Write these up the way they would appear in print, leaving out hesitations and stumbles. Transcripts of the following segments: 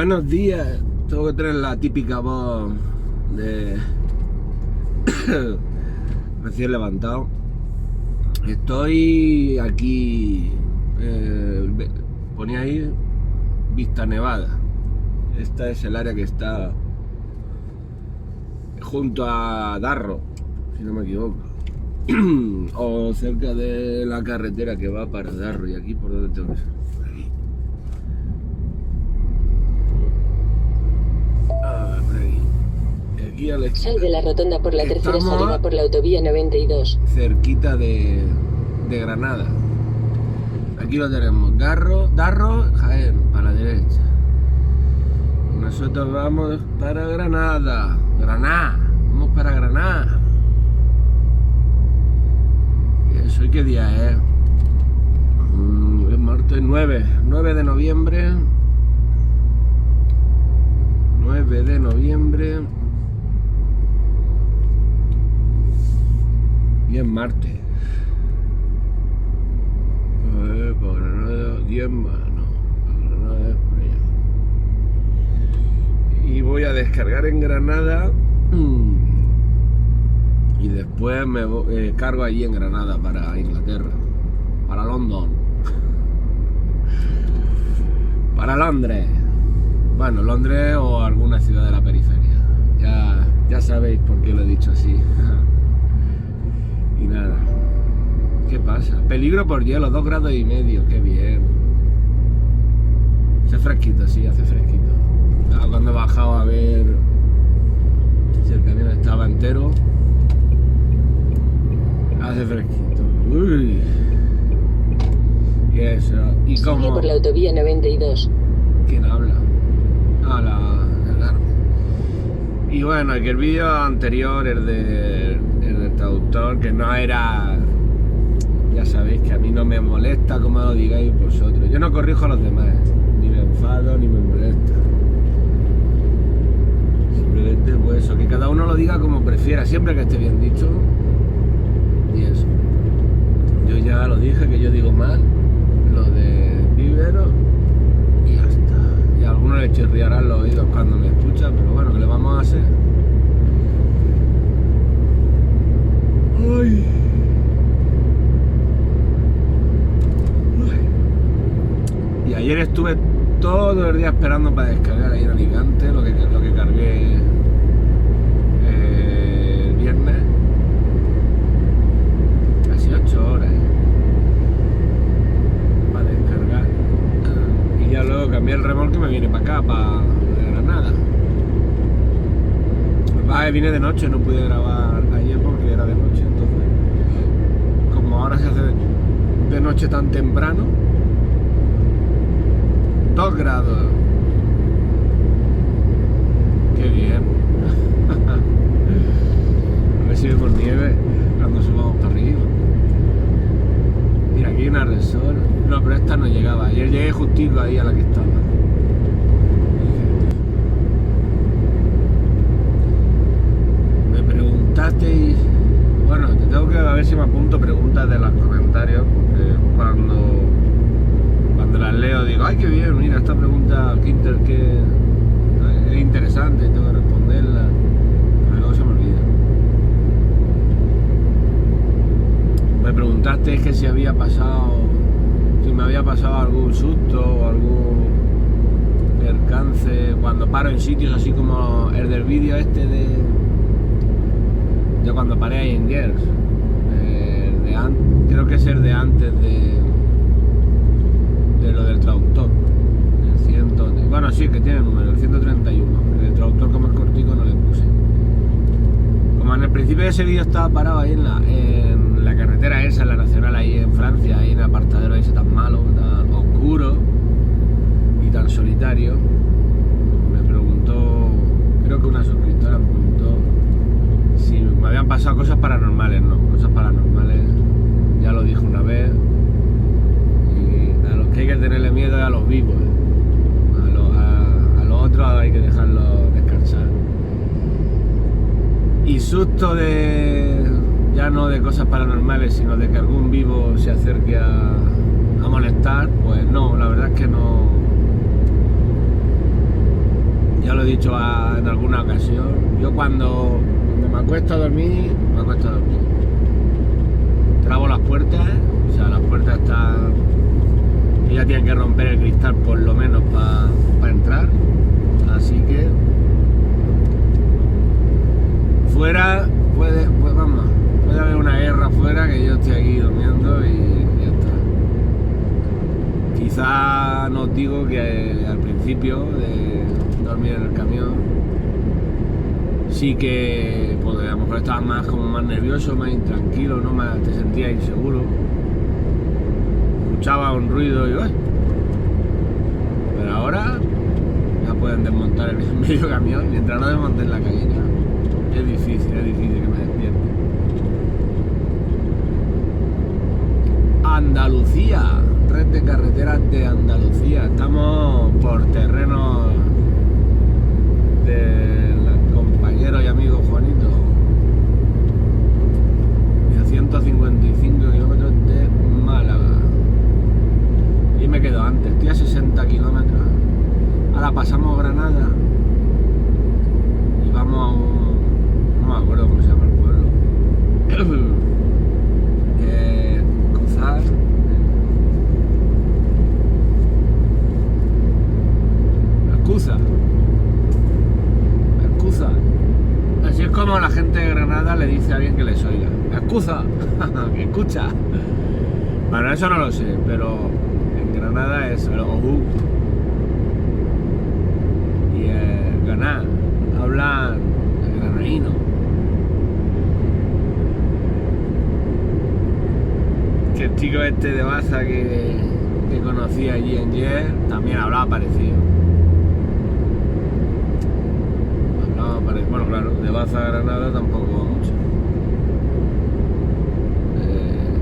Buenos días. Tengo que tener la típica voz de recién levantado. Estoy aquí, ponía ahí Vista Nevada. Esta es el área que está junto a Darro, si no me equivoco, o cerca de la carretera que va para Darro. Y aquí por donde tengo que salir. Sal de la rotonda por la tercera salida por la autovía 92. Cerquita de Granada. Aquí lo tenemos, Darro, Jaén, para la derecha. Nosotros vamos para Granada. Vamos para Granada. ¿Y eso? ¿Y qué día es? Es martes 9 de noviembre. 9 de noviembre. Y es martes. Por Granada, 10 más, no. Granada es por allá. Y voy a descargar en Granada. Y después me cargo allí en Granada para Inglaterra. Para London. Para Londres. Bueno, Londres o alguna ciudad de la periferia. Ya sabéis por qué lo he dicho así. Y nada, ¿qué pasa? Peligro por hielo, 2,5 grados, qué bien. Hace fresquito, sí, hace fresquito. Cuando he bajado a ver si el camión estaba entero, hace fresquito. Uy. Y eso, y como... Sigue por la autovía 92. ¿Quién habla? El Garmin. Y bueno, que el vídeo anterior, el del traductor, que no era... Ya sabéis que a mí no me molesta como lo digáis vosotros. Yo no corrijo a los demás, ni me enfado, ni me molesta. Simplemente pues eso, que cada uno lo diga como prefiera, siempre que esté bien dicho. Y eso. Yo ya lo dije, que yo digo mal lo de vivero y ya está. Y a algunos le chirriarán los oídos cuando me escuchan, pero bueno, ¿qué le vamos a hacer? Ay. Y ayer estuve todo el día esperando para descargar ahí en Alicante lo que cargué el viernes. Casi 8 horas para descargar. Y ya luego cambié el remolque y me viene para acá, para Granada. Vine de noche, no pude grabar ayer porque era de noche, entonces como ahora se hace de noche tan temprano, 2 grados, qué bien. A ver si vemos nieve cuando subamos para arriba. Mira, aquí hay una resort. No, pero esta no llegaba, ayer llegué justito ahí a la que estaba. Y bueno, te tengo que ver si me apunto preguntas de los comentarios, porque cuando las leo digo, ay, qué bien, mira, esta pregunta que es interesante, tengo que responderla, pero luego se me olvida. Me preguntaste que si me había pasado algún susto o algún percance cuando paro en sitios así como el del vídeo este de cuando paré ahí en Gers, creo que es el de antes de lo del traductor, bueno, sí, que tiene número, el 131, el traductor como es cortico no le puse. Como en el principio de ese vídeo estaba parado ahí en la carretera esa, en la nacional ahí en Francia, ahí en el apartadero ese tan malo, tan oscuro y tan solitario, me preguntó, creo que una suscriptora me preguntó si me habían pasado cosas paranormales. No, cosas paranormales ya lo dije una vez, y a los que hay que tenerle miedo es a los vivos, a los otros hay que dejarlos descansar. Y susto ya no de cosas paranormales, sino de que algún vivo se acerque a molestar, pues no, la verdad es que no Ya lo he dicho en alguna ocasión. Yo cuando me acuesto a dormir, me acuesto a dormir. Trabo las puertas, o sea, las puertas están... Y ya tienen que romper el cristal por lo menos para entrar. Así que... Fuera puede haber una guerra afuera que yo estoy aquí durmiendo y ya está. Quizá no os digo que al principio de dormir en el camión sí que pues, a lo mejor estabas más nervioso, más intranquilo, ¿no? Te sentías inseguro, escuchaba un ruido y ¡ay! Pero ahora ya pueden desmontar el medio camión mientras no desmonten la cabina. Es difícil que me despierte. Andalucía, red de carreteras de Andalucía. Estamos por terrenos del compañero y amigo Juanito. Y a 155 kilómetros de Málaga. Y me quedo antes, estoy a 60 kilómetros. Ahora pasamos Granada y vamos a un... No me acuerdo cómo se llama el pueblo. Cruzar. Excusa. Así es como la gente de Granada le dice a alguien que les oiga. Excusa. Que escucha. Bueno, eso no lo sé, pero en Granada es el ojú. Y el ganá. Hablan granadino. Que el chico este de Baza que conocí allí en Yer también hablaba parecido. Bueno, claro, de Baza a Granada tampoco mucho.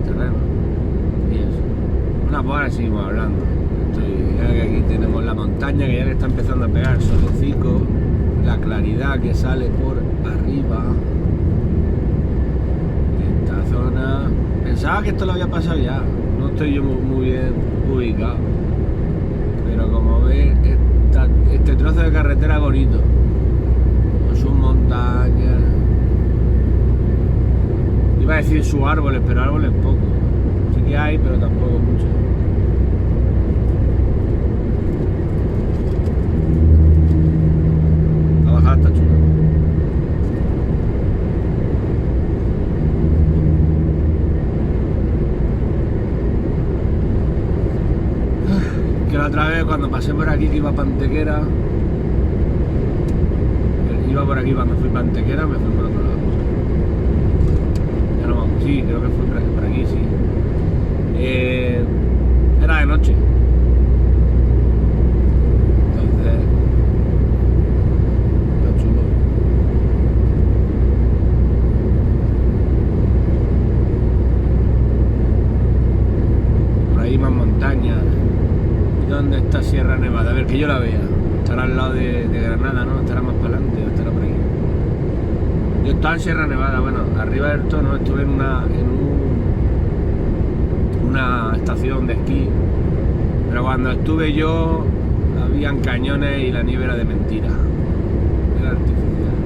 Terreno. Y eso. Pues ahora seguimos hablando. Ya que aquí tenemos la montaña que ya le está empezando a pegar el solecito, la claridad que sale por arriba. Esta zona... Pensaba que esto lo había pasado ya. No estoy yo muy bien ubicado. Pero como veis, este trozo de carretera es bonito. Sus montañas, iba a decir sus árboles, pero árboles poco, sí que hay, pero tampoco mucho. La bajada está chula. Que la otra vez cuando pasé por aquí que iba a Pantequera, por aquí cuando fui para Antequera, me fui por otro lado. Ya no vamos, sí, creo que fui por aquí, sí. Era de noche. Entonces, está chulo. Por ahí más montañas. ¿Y dónde está Sierra Nevada? A ver, que yo la vea. Estará al lado de Granada, ¿no? Estará más para adelante, o estará por aquí. Yo estaba en Sierra Nevada, bueno, arriba del Tono estuve en una estación de esquí, pero cuando estuve yo habían cañones y la nieve era de mentira, era artificial.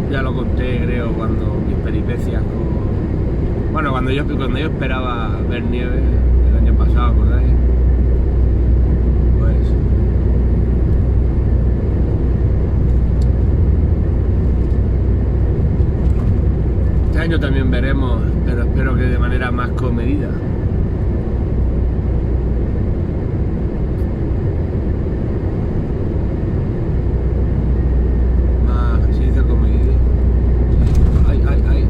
Ya lo conté, creo, cuando mis peripecias con... Bueno, cuando yo esperaba ver nieve el año pasado, ¿acordáis? Este año también veremos, pero espero que de manera más comedida. Más, ¿se dice comedido? Ay.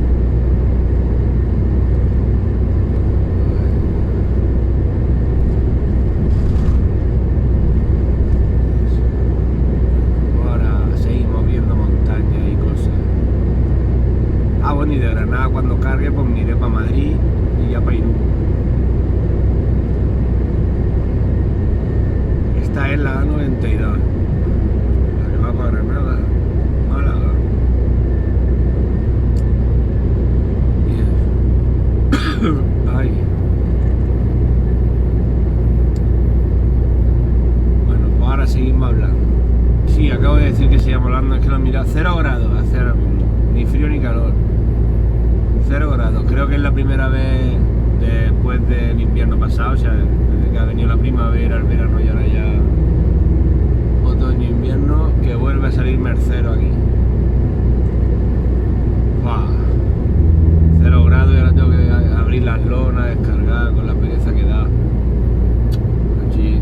Ahora seguimos viendo montañas y cosas. Bueno, y de Granada cuando cargue pues me iré para Madrid y ya para Irún. Esta es la A92, la que va para Granada, Málaga. Ay. Bueno, pues ahora seguimos hablando. así amolando, es que lo mira 0 grados, hace ahora mismo, ni frío ni calor. 0 grados, creo que es la primera vez después del invierno pasado, o sea, desde que ha venido la primavera, el verano y ahora ya otoño e invierno, que vuelve a salir mercero aquí. ¡Buah! 0 grados y ahora tengo que abrir las lonas, descargar con la pereza que da. Allí.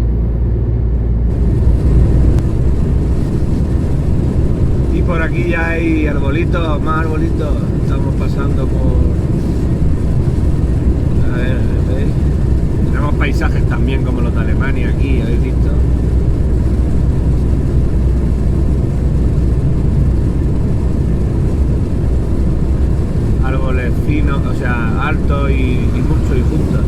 Y por aquí ya hay arbolitos, más arbolitos. Estamos pasando por... A ver, ¿veis? Tenemos paisajes también como los de Alemania aquí, ¿habéis visto? Árboles finos, o sea, altos y muchos y juntos.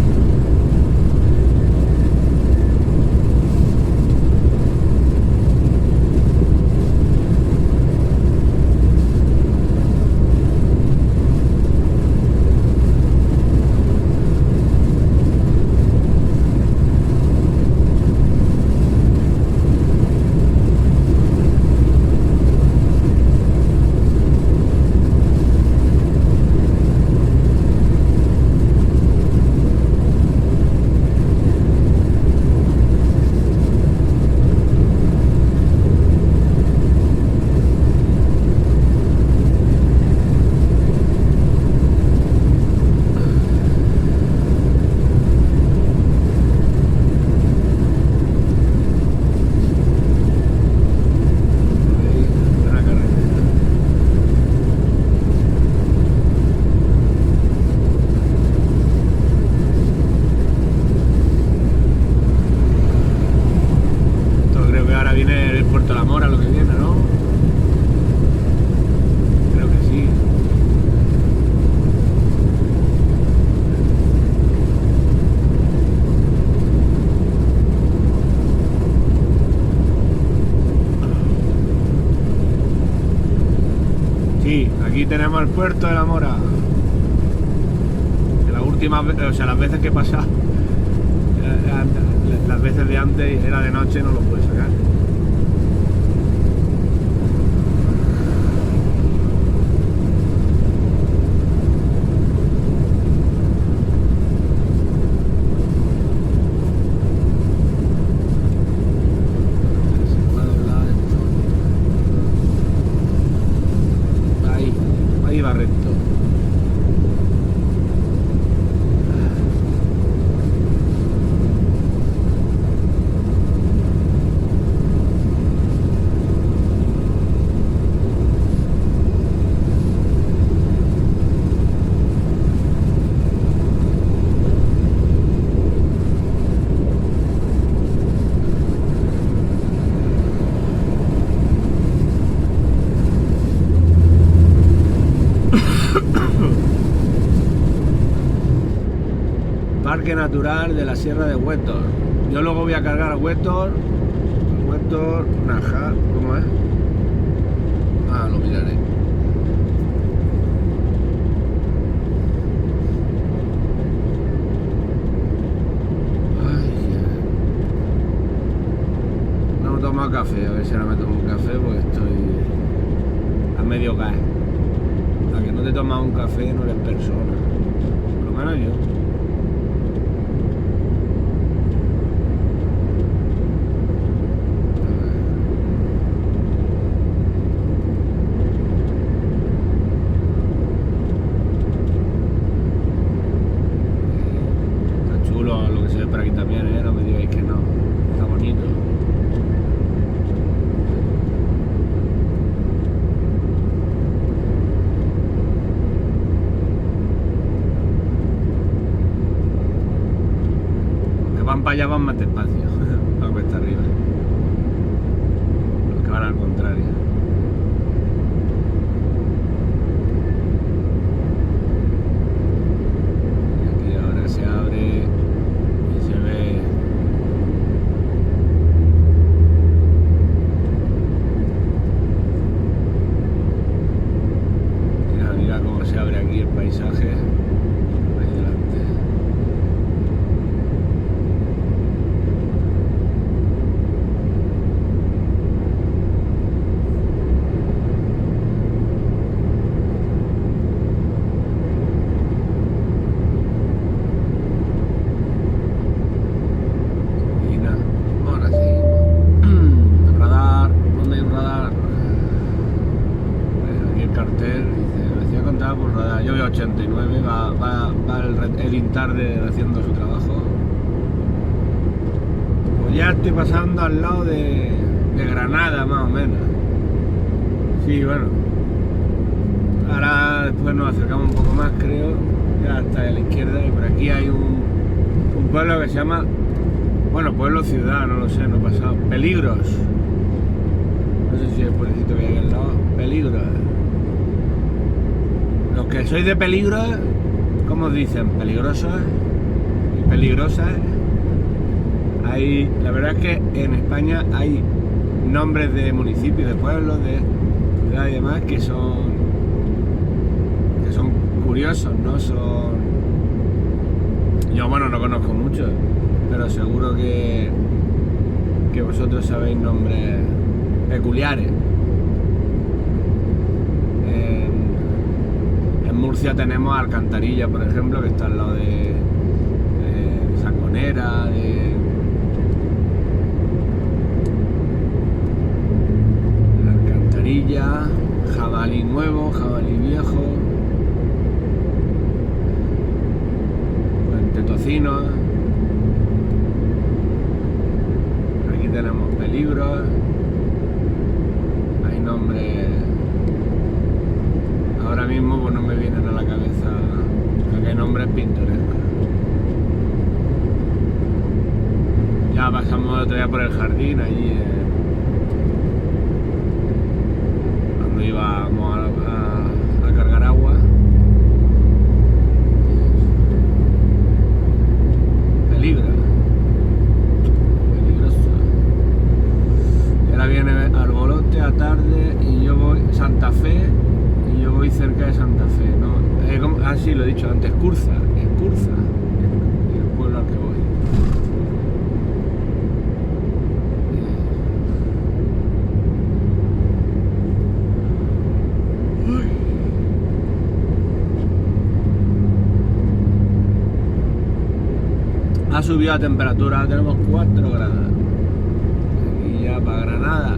Aquí tenemos el puerto de la Mora. Que las últimas veces, o sea, las veces que he pasado, las veces de antes era de noche, no lo pude sacar. Ahí va recto. Parque Natural de la Sierra de Huétor. Yo luego voy a cargar a Huétor. Huétor, Naja, ¿cómo es? Ah, lo miraré. Ay, no he tomado café, a ver si ahora me tomo un café porque estoy a medio gas. A que no te tomas un café no eres persona. Por lo menos yo. Por aquí también, no me digáis que no, está bonito. Los que van para allá van más despacio, la cuesta arriba. Los que van al contrario. Y aquí ahora se abre. Se abre aquí el paisaje ahí delante. 89, va el Intarder haciendo su trabajo. Pues ya estoy pasando al lado de Granada, más o menos. Sí, bueno. Ahora después nos acercamos un poco más, creo. Ya está a la izquierda y por aquí hay un pueblo que se llama... Bueno, pueblo ciudad, no lo sé, no he pasado. Peligros. No sé si es el pueblecito que hay al lado. Peligros. Los que sois de Peligros, ¿cómo os dicen? Peligrosos y peligrosas. La verdad es que en España hay nombres de municipios, de pueblos, de ciudades y demás que son curiosos, ¿no? Yo, bueno, no conozco mucho, pero seguro que vosotros sabéis nombres peculiares. En Murcia tenemos Alcantarilla, por ejemplo, que está al lado de Sangonera, de Alcantarilla, Jabalí Nuevo, Jabalí Viejo, Puente Tocino. Aquí tenemos Peligros. Hay nombres. Ahora mismo pues no me vienen a la cabeza, porque hay nombres pintorescos. Ya pasamos el otro día por el jardín, allí cuando íbamos a cargar agua. Peligroso. Y ahora viene Arbolote a tarde y yo voy Santa Fe. Y yo voy cerca de Santa Fe, ¿no? Sí, lo he dicho antes, Escurza, el pueblo al que voy. Ha subido la temperatura, tenemos 4 grados. Y ya para Granada.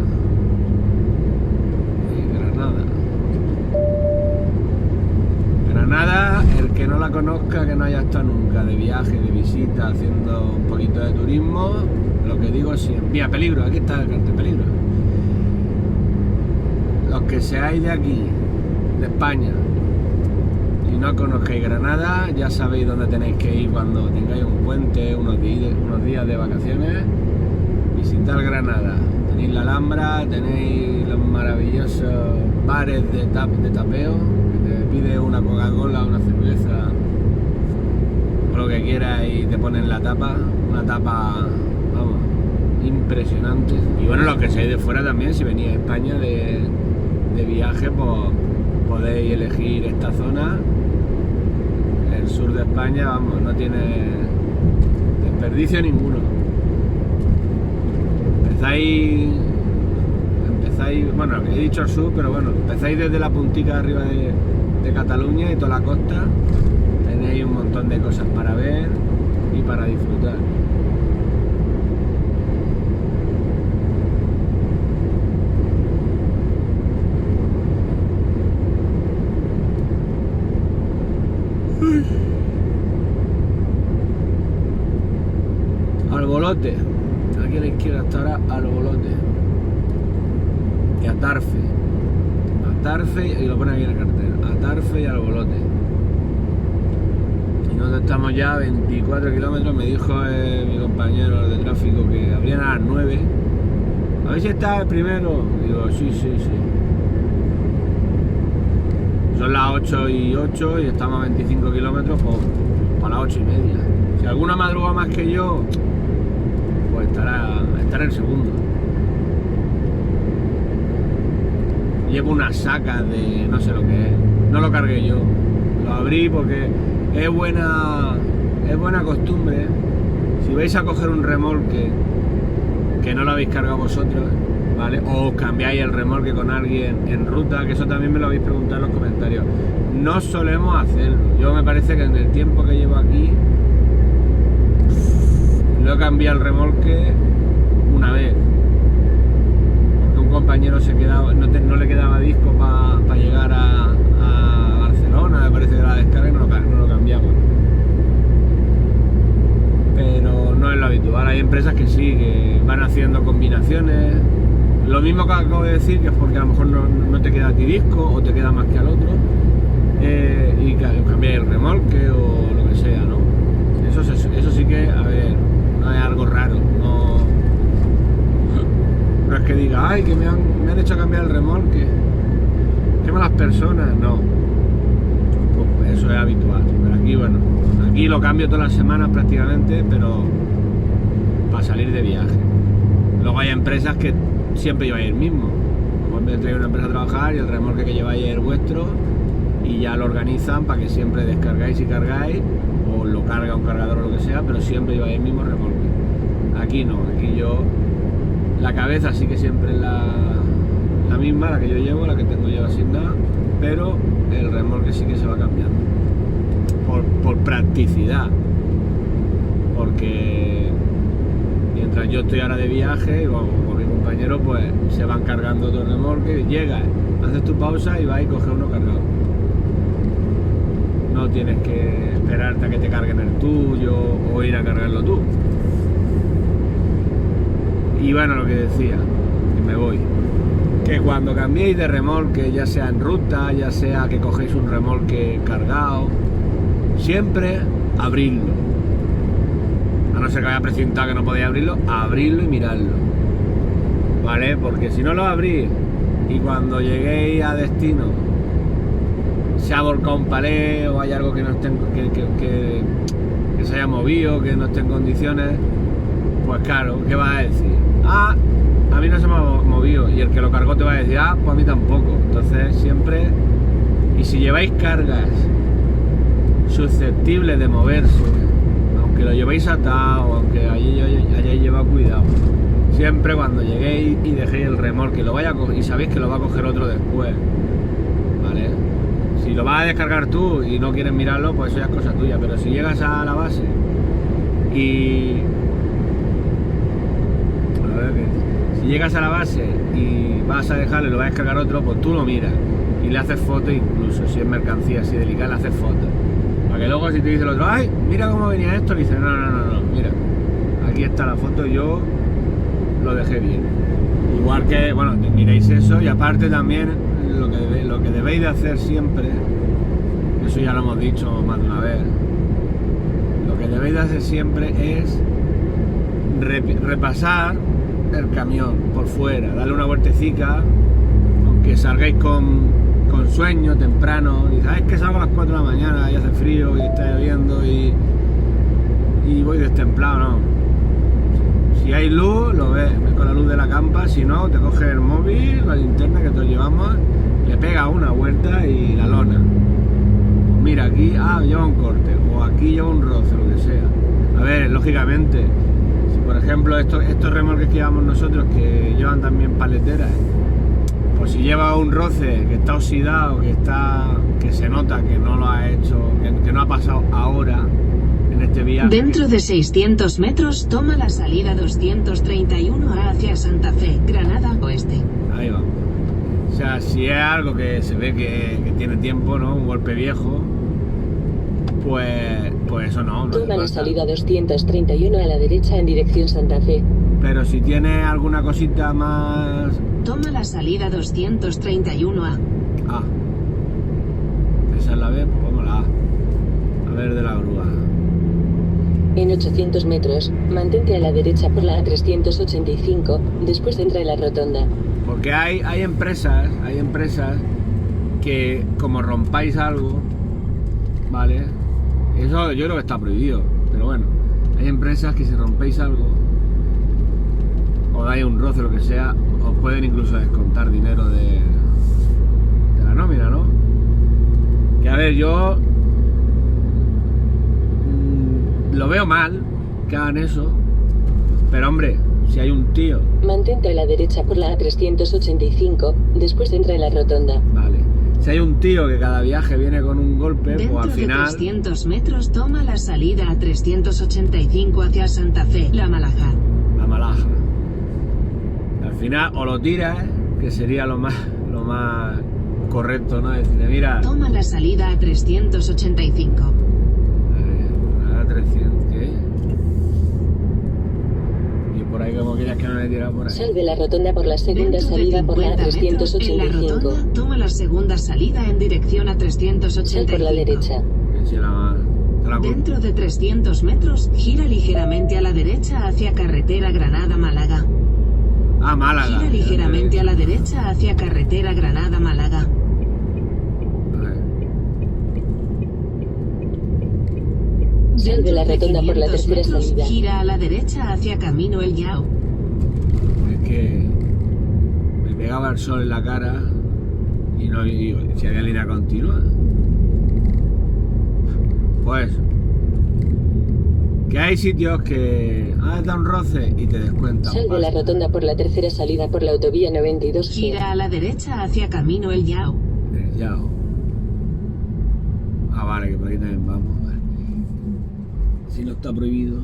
Granada, el que no la conozca, que no haya estado nunca de viaje, de visita, haciendo un poquito de turismo, lo que digo es siempre. Mira, Peligro, aquí está el cartel Peligro. Los que seáis de aquí, de España, y no conozcáis Granada, ya sabéis dónde tenéis que ir cuando tengáis un puente, unos días de vacaciones. Visitar Granada. Tenéis la Alhambra, tenéis los maravillosos bares de tapeo. Pide una Coca-Cola, una cerveza o lo que quieras y te ponen la tapa, una tapa, vamos, impresionante. Y bueno, los que seáis de fuera también, si venís a España de viaje, pues podéis elegir esta zona. El sur de España, vamos, no tiene desperdicio ninguno. Empezáis, bueno, he dicho el sur, pero bueno, empezáis desde la puntica de arriba de Cataluña y toda la costa, tenéis un montón de cosas para ver y para disfrutar. Arbolote, aquí a la izquierda estará Arbolote y Atarfe, y lo pone aquí en el cartel, Atarfe y Arbolote. Y nosotros estamos ya a 24 kilómetros, me dijo mi compañero de tráfico que abrían a las 9. A ver si está el primero. Digo, sí. Son las 8 y 8 y estamos a 25 kilómetros, pues para las 8 y media. Si alguna madruga más que yo, pues estará el segundo. Llevo unas sacas de no sé lo que es, no lo cargué yo, lo abrí porque es buena costumbre. Si vais a coger un remolque que no lo habéis cargado vosotros, ¿vale? O os cambiáis el remolque con alguien en ruta, que eso también me lo habéis preguntado en los comentarios. No solemos hacerlo. Yo me parece que en el tiempo que llevo aquí lo he cambiado el remolque una vez. Porque un compañero se quedaba, no le quedaba disco para llegar a Barcelona, parece de la descarga y no lo cambiamos. Pero no es lo habitual. Hay empresas que sí, que van haciendo combinaciones. Lo mismo que acabo de decir, que es porque a lo mejor no te queda a ti disco o te queda más que al otro, y cambiar el remolque o lo que sea, ¿no? Eso sí que, a ver, no es algo raro. No es que diga, ay, que me han hecho cambiar el remolque, qué malas personas. No, pues eso es habitual. Pero aquí, bueno, aquí lo cambio todas las semanas prácticamente, pero para salir de viaje. Luego hay empresas que siempre lleváis el mismo. Como me trae una empresa a trabajar y el remolque que lleváis es vuestro y ya lo organizan para que siempre descargáis y cargáis, o lo carga un cargador o lo que sea, pero siempre lleváis el mismo remolque. Aquí no, aquí yo, la cabeza sí que siempre es la misma, la que yo llevo, la que tengo yo asignada, pero el remolque sí que se va cambiando por practicidad, porque mientras yo estoy ahora de viaje con mi compañero, pues se van cargando otros remolques, llegas, haces tu pausa y vas y coges uno cargado. No tienes que esperarte a que te carguen el tuyo o ir a cargarlo tú. Y bueno, lo que decía, que me voy, que cuando cambiéis de remolque, ya sea en ruta, ya sea que cogéis un remolque cargado, siempre abrirlo. A no ser que haya precintado que no podéis abrirlo y mirarlo, ¿vale? Porque si no lo abrís y cuando lleguéis a destino se ha volcado un palé o hay algo que no esté que se haya movido, que no esté en condiciones, pues claro, ¿qué vas a decir? Ah, a mí no se me ha movido, y el que lo cargó te va a decir, ah, pues a mí tampoco. Entonces siempre, y si lleváis cargas susceptibles de moverse, aunque lo llevéis atado, aunque hayáis llevado cuidado, siempre cuando lleguéis y dejéis el remolque y sabéis que lo va a coger otro después, ¿vale? Si lo vas a descargar tú y no quieres mirarlo, pues eso ya es cosa tuya. Pero si llegas a la base y vas a dejarle, lo vas a descargar otro, pues tú lo miras y le haces foto, incluso si es mercancía así delicada, le haces foto. Para que luego si te dice el otro, ay, mira cómo venía esto, le dices, no, mira, aquí está la foto, yo lo dejé bien. Igual que, bueno, miréis eso, y aparte también lo que debéis de hacer siempre, eso ya lo hemos dicho más de una vez, lo que debéis de hacer siempre es repasar el camión por fuera, darle una vueltecica, aunque salgáis con sueño temprano, y dices, es que salgo a las 4 de la mañana y hace frío y está lloviendo y voy destemplado. No, si hay luz lo ves con la luz de la campa, si no te coges el móvil, la linterna que todos llevamos, le pega una vuelta y la lona, pues mira, aquí lleva un corte, o aquí lleva un roce, lo que sea. A ver, lógicamente, si por ejemplo estos remolques que llevamos nosotros, que llevan también paleteras, pues si lleva un roce que está oxidado, que se nota que no lo ha hecho, que no ha pasado ahora en este viaje. Dentro de 600 metros toma la salida 231A hacia Santa Fe, Granada Oeste. Ahí vamos. O sea, si es algo que se ve que tiene tiempo, ¿no? Un golpe viejo, pues eso no. Toma la salida 231 a la derecha en dirección Santa Fe. Pero si tiene alguna cosita más... Toma la salida 231A. Esa es la B, pues vamos a la A. A ver, de la grúa. En 800 metros, mantente a la derecha por la A385, después entra en la rotonda. Porque hay empresas que, como rompáis algo, ¿vale? Eso yo creo que está prohibido, pero bueno, hay empresas que si rompéis algo o dais un roce, lo que sea, os pueden incluso descontar dinero de la nómina, ¿no? Que a ver, yo lo veo mal que hagan eso, pero hombre, si hay un tío... Mantente a la derecha por la A385, después entra en la rotonda. Vale. Si hay un tío que cada viaje viene con un golpe, Dentro pues al final... de 300 metros toma la salida a 385 hacia Santa Fe, La Malaja. La Malaja. Al final o lo tiras, que sería lo más correcto, ¿no? Decirle, mira, Toma la salida a 385. a 300, ¿qué? Y por ahí como querías que no le tirara por ahí. Sal de la rotonda por la segunda Dentro de salida por la 50 metros, en la 385. rotonda, toma la segunda salida en dirección a Sal 385. por la derecha. Que si te la culpo. Dentro de 300 metros, gira ligeramente a la derecha hacia carretera Granada-Málaga. Ah, Málaga. Gira ligeramente a la derecha hacia carretera Granada-Málaga. Sal de la Dentro rotonda por la 500 tercera metros, salida. gira a la derecha hacia Camino El Yao. Es que me pegaba el sol en la cara y no y si había línea continua. Pues que hay sitios que da un roce y te descuentan. Sal de la pasta. rotonda por la tercera salida por la autovía 92G. Gira a la derecha hacia Camino El Yao. El Yao. Ah, vale, que por ahí también vamos. Vale. Si no está prohibido.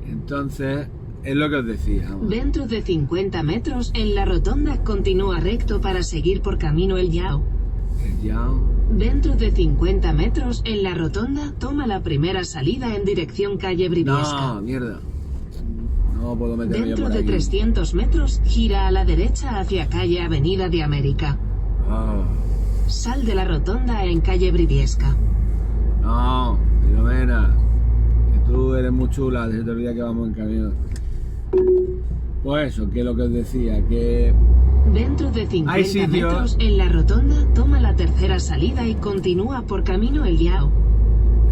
Entonces, es lo que os decía. Vamos. Dentro de 50 metros, en la rotonda, continúa recto para seguir por Camino El Yao. El Yao. Dentro de 50 metros, en la rotonda, toma la primera salida en dirección calle Briviesca. No, mierda. No puedo meterme yo Dentro por de aquí. 300 metros, gira a la derecha hacia calle Avenida de América. Ah, Sal de la rotonda en calle Briviesca. no, Filomena. Que tú eres muy chula, se te olvida que vamos en camión. Pues eso, que es lo que os decía, que Dentro de 50 Hay sitios- metros, en la rotonda, toma la tercera salida y continúa por Camino El Yao.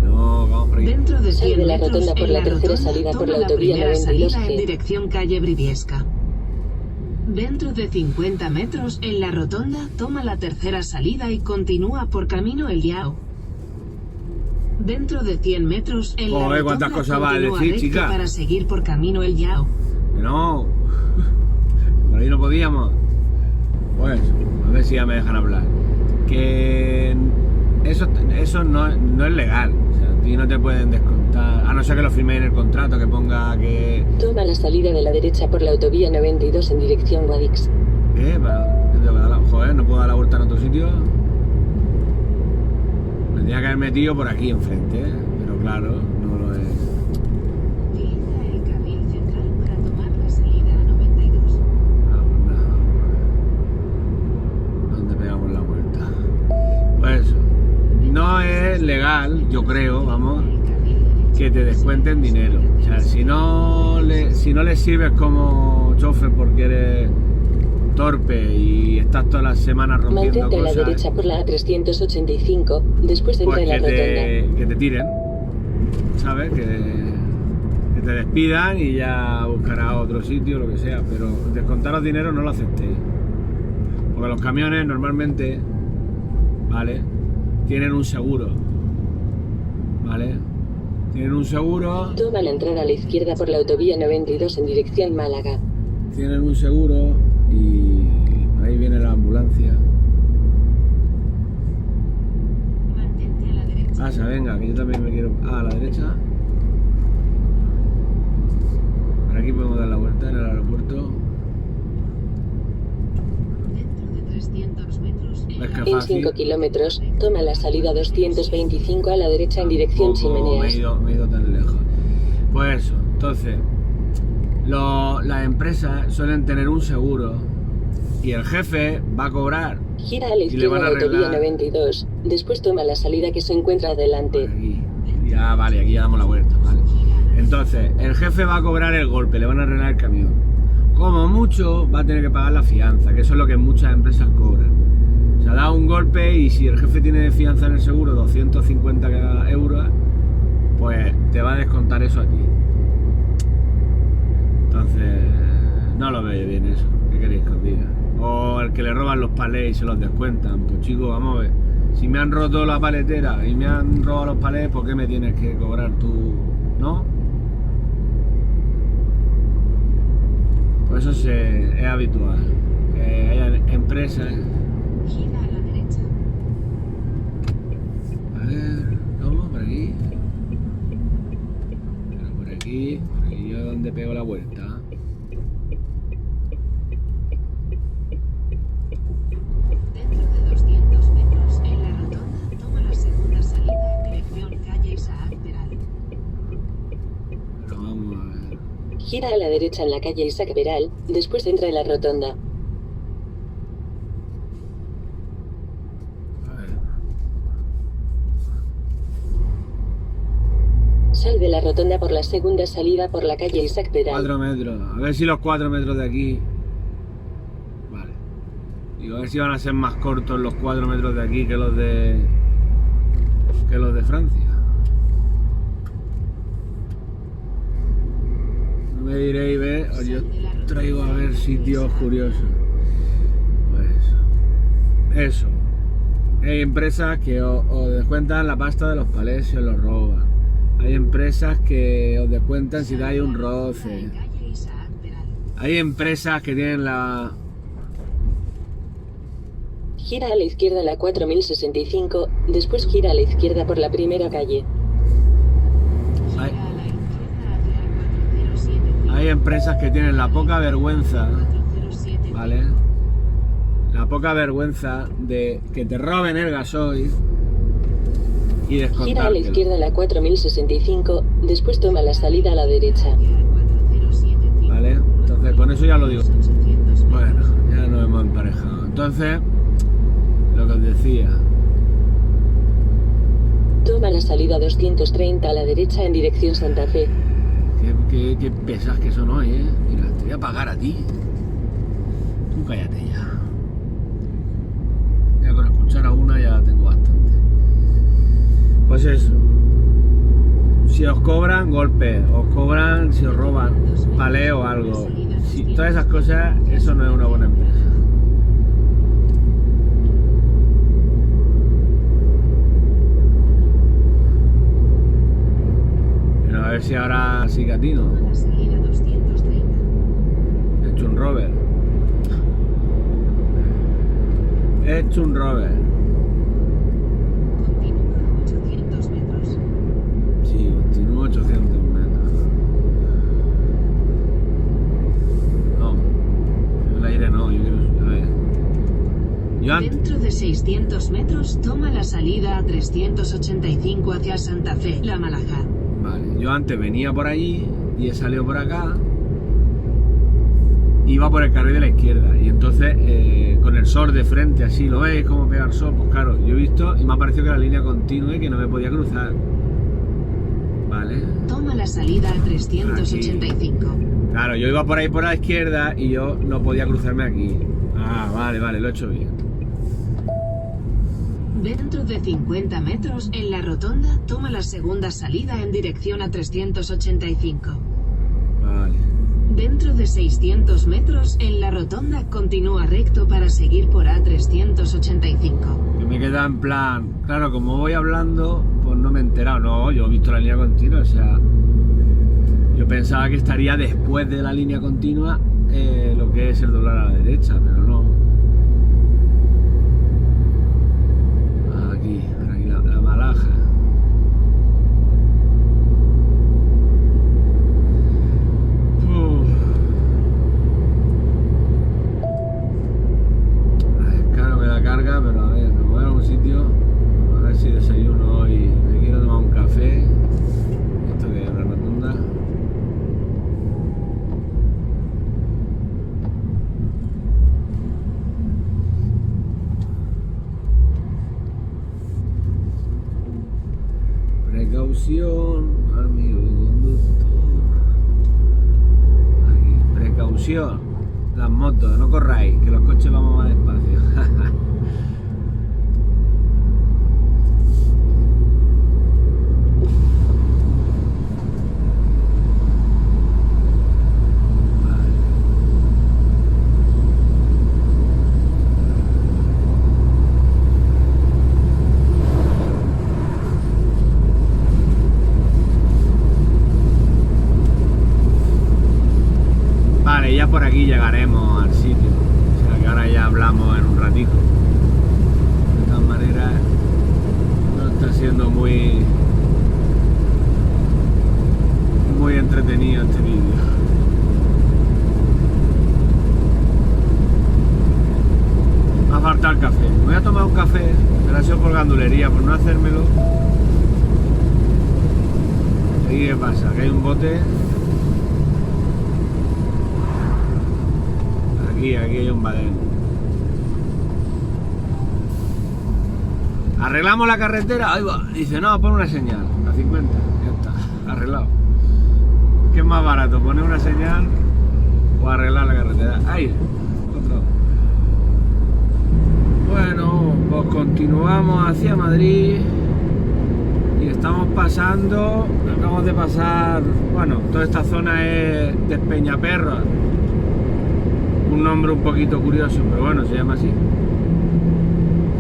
no, vamos por aquí. Dentro de Sal 100 de la metros, rotonda por en la la tercera rotonda, salida por toma la la autovía primera salida 92G. en dirección calle Briviesca. Dentro de 50 metros, en la rotonda, toma la tercera salida y continúa por Camino El Yao. Dentro de 100 metros, en la Joder, rotonda, ¿cuántas cosas vas a continúa decir, recto chica? para seguir por Camino El Yao. Que no, por ahí no podíamos. Pues, a ver si ya me dejan hablar. Que eso no es legal. O sea, a ti no te pueden descontar, a no ser que lo firméis en el contrato, que ponga que... Toma la salida de la derecha por la autovía 92 en dirección Guadix. ¿Qué? Joder, no puedo dar la vuelta en otro sitio. Me tenía que haber metido por aquí enfrente, ¿eh? Pero claro, no lo es. Utiliza el carril central para tomar la salida a 92. Ah, pues nada, ¿dónde pegamos la vuelta? Pues eso, no es legal, yo creo, vamos, que te descuenten dinero. O sea, si no le sirves como chofer porque eres torpe y estás todas las semanas rompiendo Mantente a la cosas, derecha por la A385 después de pues entrar en la rotonda. que te tiren, ¿sabes? Que te despidan y ya buscarás otro sitio, lo que sea, pero descontaros dinero no lo aceptéis. Porque los camiones normalmente, ¿vale? Tienen un seguro, ¿vale? Tienen un seguro, Toma la entrada a la izquierda por la autovía 92 en dirección Málaga. tienen un seguro y por ahí viene la ambulancia. Mantente a la derecha. Pasa, venga, que yo también me quiero... Ah, a la derecha. Por aquí podemos dar la vuelta en el aeropuerto. Dentro de 300 metros, en ¿Ves la que En fácil? 5 kilómetros, toma la salida 225 a la derecha en dirección Tampoco me he Chimeneas. ido tan lejos. Pues eso, entonces, las empresas suelen tener un seguro y el jefe va a cobrar Gira a la le izquierda van de a la autovía arreglar. 92. Después toma la salida que se encuentra por adelante. aquí. Ya, vale, aquí ya damos la vuelta, vale. Entonces, el jefe va a cobrar el golpe, le van a arreglar el camión. Como mucho, va a tener que pagar la fianza, que eso es lo que muchas empresas cobran. O sea, da un golpe y si el jefe tiene fianza en el seguro 250 euros, pues te va a descontar eso a ti. Entonces, no lo veo bien eso. ¿Qué queréis que os diga? O el que le roban los palés y se los descuentan. Pues chicos, vamos a ver. Si me han roto la paletera y me han robado los palés, ¿por qué me tienes que cobrar tú? ¿No? Pues eso es habitual. Que haya empresas... gira a la derecha. A ver, ¿cómo? Por aquí. Pero por aquí yo donde pego la vuelta. Dentro de 200 Gira a la derecha en la calle Isaac Peral, después entra en la rotonda. Sal de la rotonda por la segunda salida por la calle Isaac Peral. 4 metros. A ver si los 4 metros de aquí... Vale. Digo, a ver si van a ser más cortos los 4 metros de aquí que los de Francia. No me diréis, ve, os yo traigo a ver sitios curiosos. Pues eso. Hay empresas que os descuentan la pasta de los palés si os los roban. Hay empresas que os descuentan si dais un roce. Hay empresas que tienen la... Gira a la izquierda la 4065, después gira a la izquierda por la primera calle. Hay empresas que tienen la poca vergüenza, ¿vale? La poca vergüenza de que te roben el gasoil y descontártelo. Gira a la izquierda la 4065, después toma la salida a la derecha. ¿Vale? Entonces, con eso ya lo digo. Bueno, ya nos hemos emparejado. Entonces, lo que os decía. Toma la salida 230 a la derecha en dirección Santa Fe. Qué pesas que son hoy, ¿eh? Mira, te voy a pagar a ti. Tú cállate ya. Ya con escuchar a una ya tengo bastante. Pues eso. Si os cobran golpes, os cobran si os roban paleo o algo. Si, todas esas cosas, eso no es una buena empresa. Pero a ver si ahora sí que atino. He hecho un rover. He hecho un rover. Sí, continúo 800 metros. No, el aire no, yo quiero... A ver. Dentro de 600 metros, toma la salida a 385 hacia Santa Fe, La Malaja. Vale, yo antes venía por allí y he salido por acá. Iba por el carril de la izquierda y entonces con el sol de frente, así, ¿lo veis cómo pega el sol? Pues claro, yo he visto y me ha parecido que la línea continua y que no me podía cruzar. Vale. Toma la salida a 385. Aquí. Claro, yo iba por ahí por la izquierda y yo no podía cruzarme aquí. Ah, vale, vale, lo he hecho bien. Dentro de 50 metros, en la rotonda, toma la segunda salida en dirección a 385. Vale. Dentro de 600 metros, en la rotonda, continúa recto para seguir por A385. Que me queda en plan, claro, como voy hablando, pues no me he enterado. No, yo he visto la línea continua, o sea, yo pensaba que estaría después de la línea continua lo que es el doblar a la derecha, pero no. Aquí la Malaja. Claro, me da carga, pero a ver, me voy a un sitio, a ver si desayuno hoy. Me quiero tomar un café. Esto que es una rotunda. Precaución, amigo conductor. Aquí, precaución. Las motos, no corráis, que los coches vamos más despacio. Vale, ya por aquí llegaremos al sitio. O sea que ahora ya hablamos en un ratito. De todas maneras, no está siendo muy entretenido este vídeo. Me ha faltado el café. Me voy a tomar un café, pero ha sido por gandulería, por no hacérmelo. ¿Y qué pasa? Que hay un bote. Aquí hay un badén. Arreglamos la carretera, ahí va. Dice, no, pon una señal, a 50, ya está, arreglado. ¿Qué es más barato, poner una señal o arreglar la carretera? Ahí, otro. Bueno, pues continuamos hacia Madrid y estamos pasando, acabamos de pasar, bueno, toda esta zona es Despeñaperros, un nombre un poquito curioso, pero bueno, se llama así.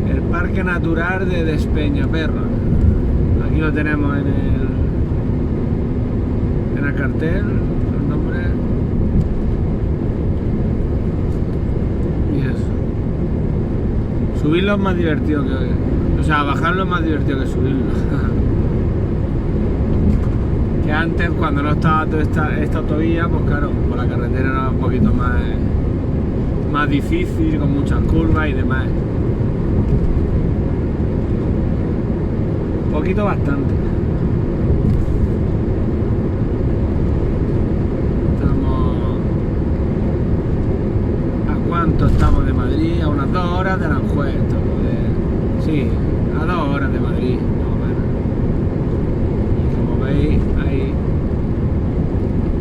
El Parque Natural de Despeñaperros. Aquí lo tenemos en el cartel, el nombre. Y eso. Subirlo es más divertido que... O sea, bajarlo es más divertido que subirlo. Que antes, cuando no estaba toda esta autovía, pues claro, por la carretera era un poquito más difícil, con muchas curvas y demás. Un poquito bastante. ¿Cuánto estamos de Madrid? A unas 2 horas de Aranjuez. Sí, a 2 horas de Madrid, más o menos. Y como veis, hay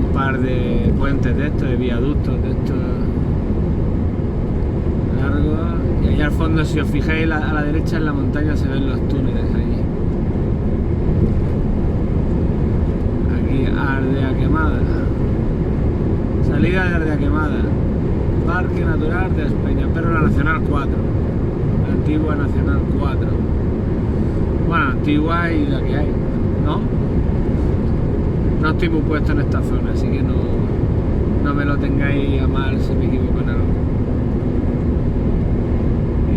un par de puentes de estos, de viaductos de estos largos. Y allá al fondo, si os fijáis, a la derecha en la montaña se ven los túneles allí. Aquí, Ardea Quemada. Salida de Ardea Quemada. Parque Natural de Despeñaperros, la Nacional 4, la antigua Nacional 4. Bueno, antigua y la que hay, ¿no? No estoy muy puesto en esta zona, así que no me lo tengáis a mal si me equivoco en algo.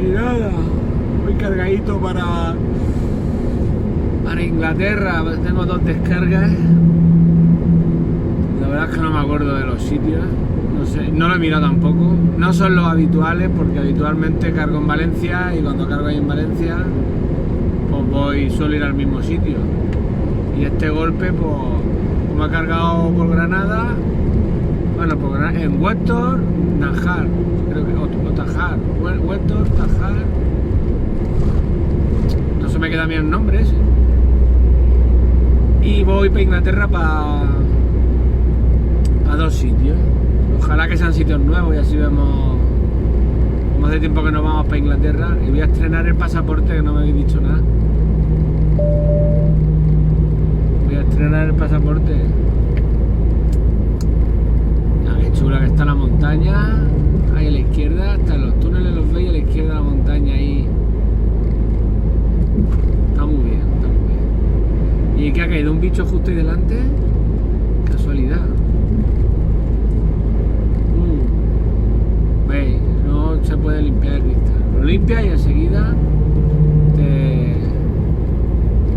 Y nada, muy cargadito para Inglaterra. Tengo 2 descargas. La verdad es que no me acuerdo de los sitios. No sé, no lo he mirado tampoco. No son los habituales, porque habitualmente cargo en Valencia y cuando cargo ahí en Valencia, pues suelo ir al mismo sitio. Y este golpe, pues, como he cargado por Granada, bueno, en Huestor, Nájar, creo que, o Tajar, Huestor, Tajar. No se me queda bien el nombre ese. Y voy para Inglaterra para 2 sitios. Ojalá que sean sitios nuevos y así vemos. Como hace tiempo que no vamos para Inglaterra. Y voy a estrenar el pasaporte, que no me habéis dicho nada. Voy a estrenar el pasaporte. Ya, qué chula que está la montaña. Ahí a la izquierda, están los túneles, los veis a la izquierda, la montaña ahí. Está muy bien, está muy bien. ¿Y qué ha caído? ¿Un bicho justo ahí delante? Casualidad. Veis, no se puede limpiar el cristal. Lo limpia y enseguida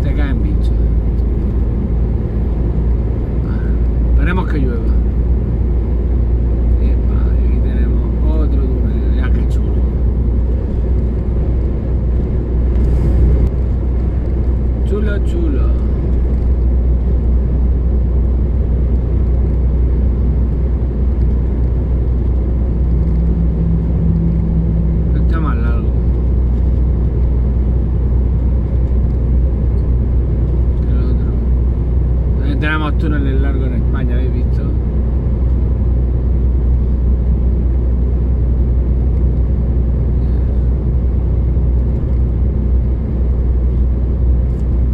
te caen bichos. Esperemos que llueva. Y aquí tenemos otro túnel. Ya, qué chulo. Chulo, chulo. Tenemos túneles largos en España, ¿habéis visto?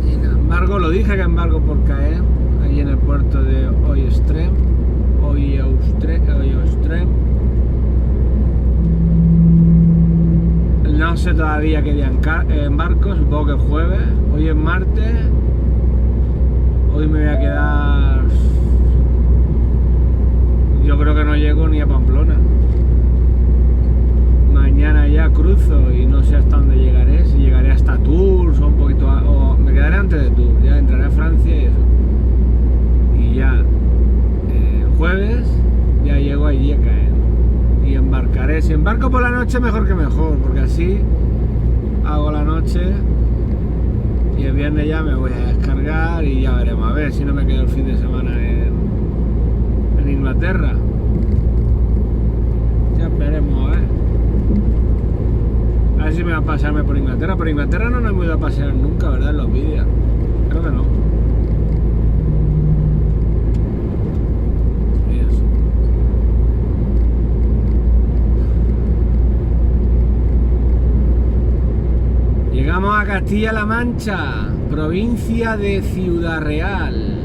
Y en embargo, lo dije que embargo por caer, ahí en el puerto de Oystrem. No sé todavía qué día embarco, supongo que jueves. Hoy es martes. Hoy me voy a quedar... Yo creo que no llego ni a Pamplona. Mañana ya cruzo y no sé hasta dónde llegaré. Si llegaré hasta Tours o un poquito... O me quedaré antes de Tours. Ya entraré a Francia y eso. Y ya jueves ya llego allí a caer. Y embarcaré. Si embarco por la noche, mejor que mejor. Porque así hago la noche... Y el viernes ya me voy a descargar y ya veremos. A ver si no me quedo el fin de semana en Inglaterra. Ya veremos. ver si me va a pasarme por Inglaterra. Por Inglaterra no nos hemos ido a pasear nunca, ¿verdad? En los vídeos. Creo que no. Y eso. Llegamos a Castilla-La Mancha, provincia de Ciudad Real.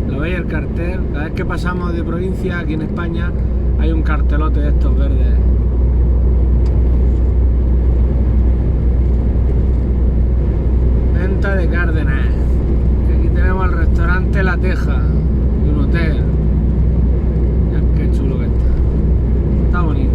¿Lo veis el cartel? Cada vez que pasamos de provincia aquí en España hay un cartelote de estos verdes. Venta de Cárdenas. Y aquí tenemos el restaurante La Teja y un hotel. Mirad qué chulo que está. Está bonito.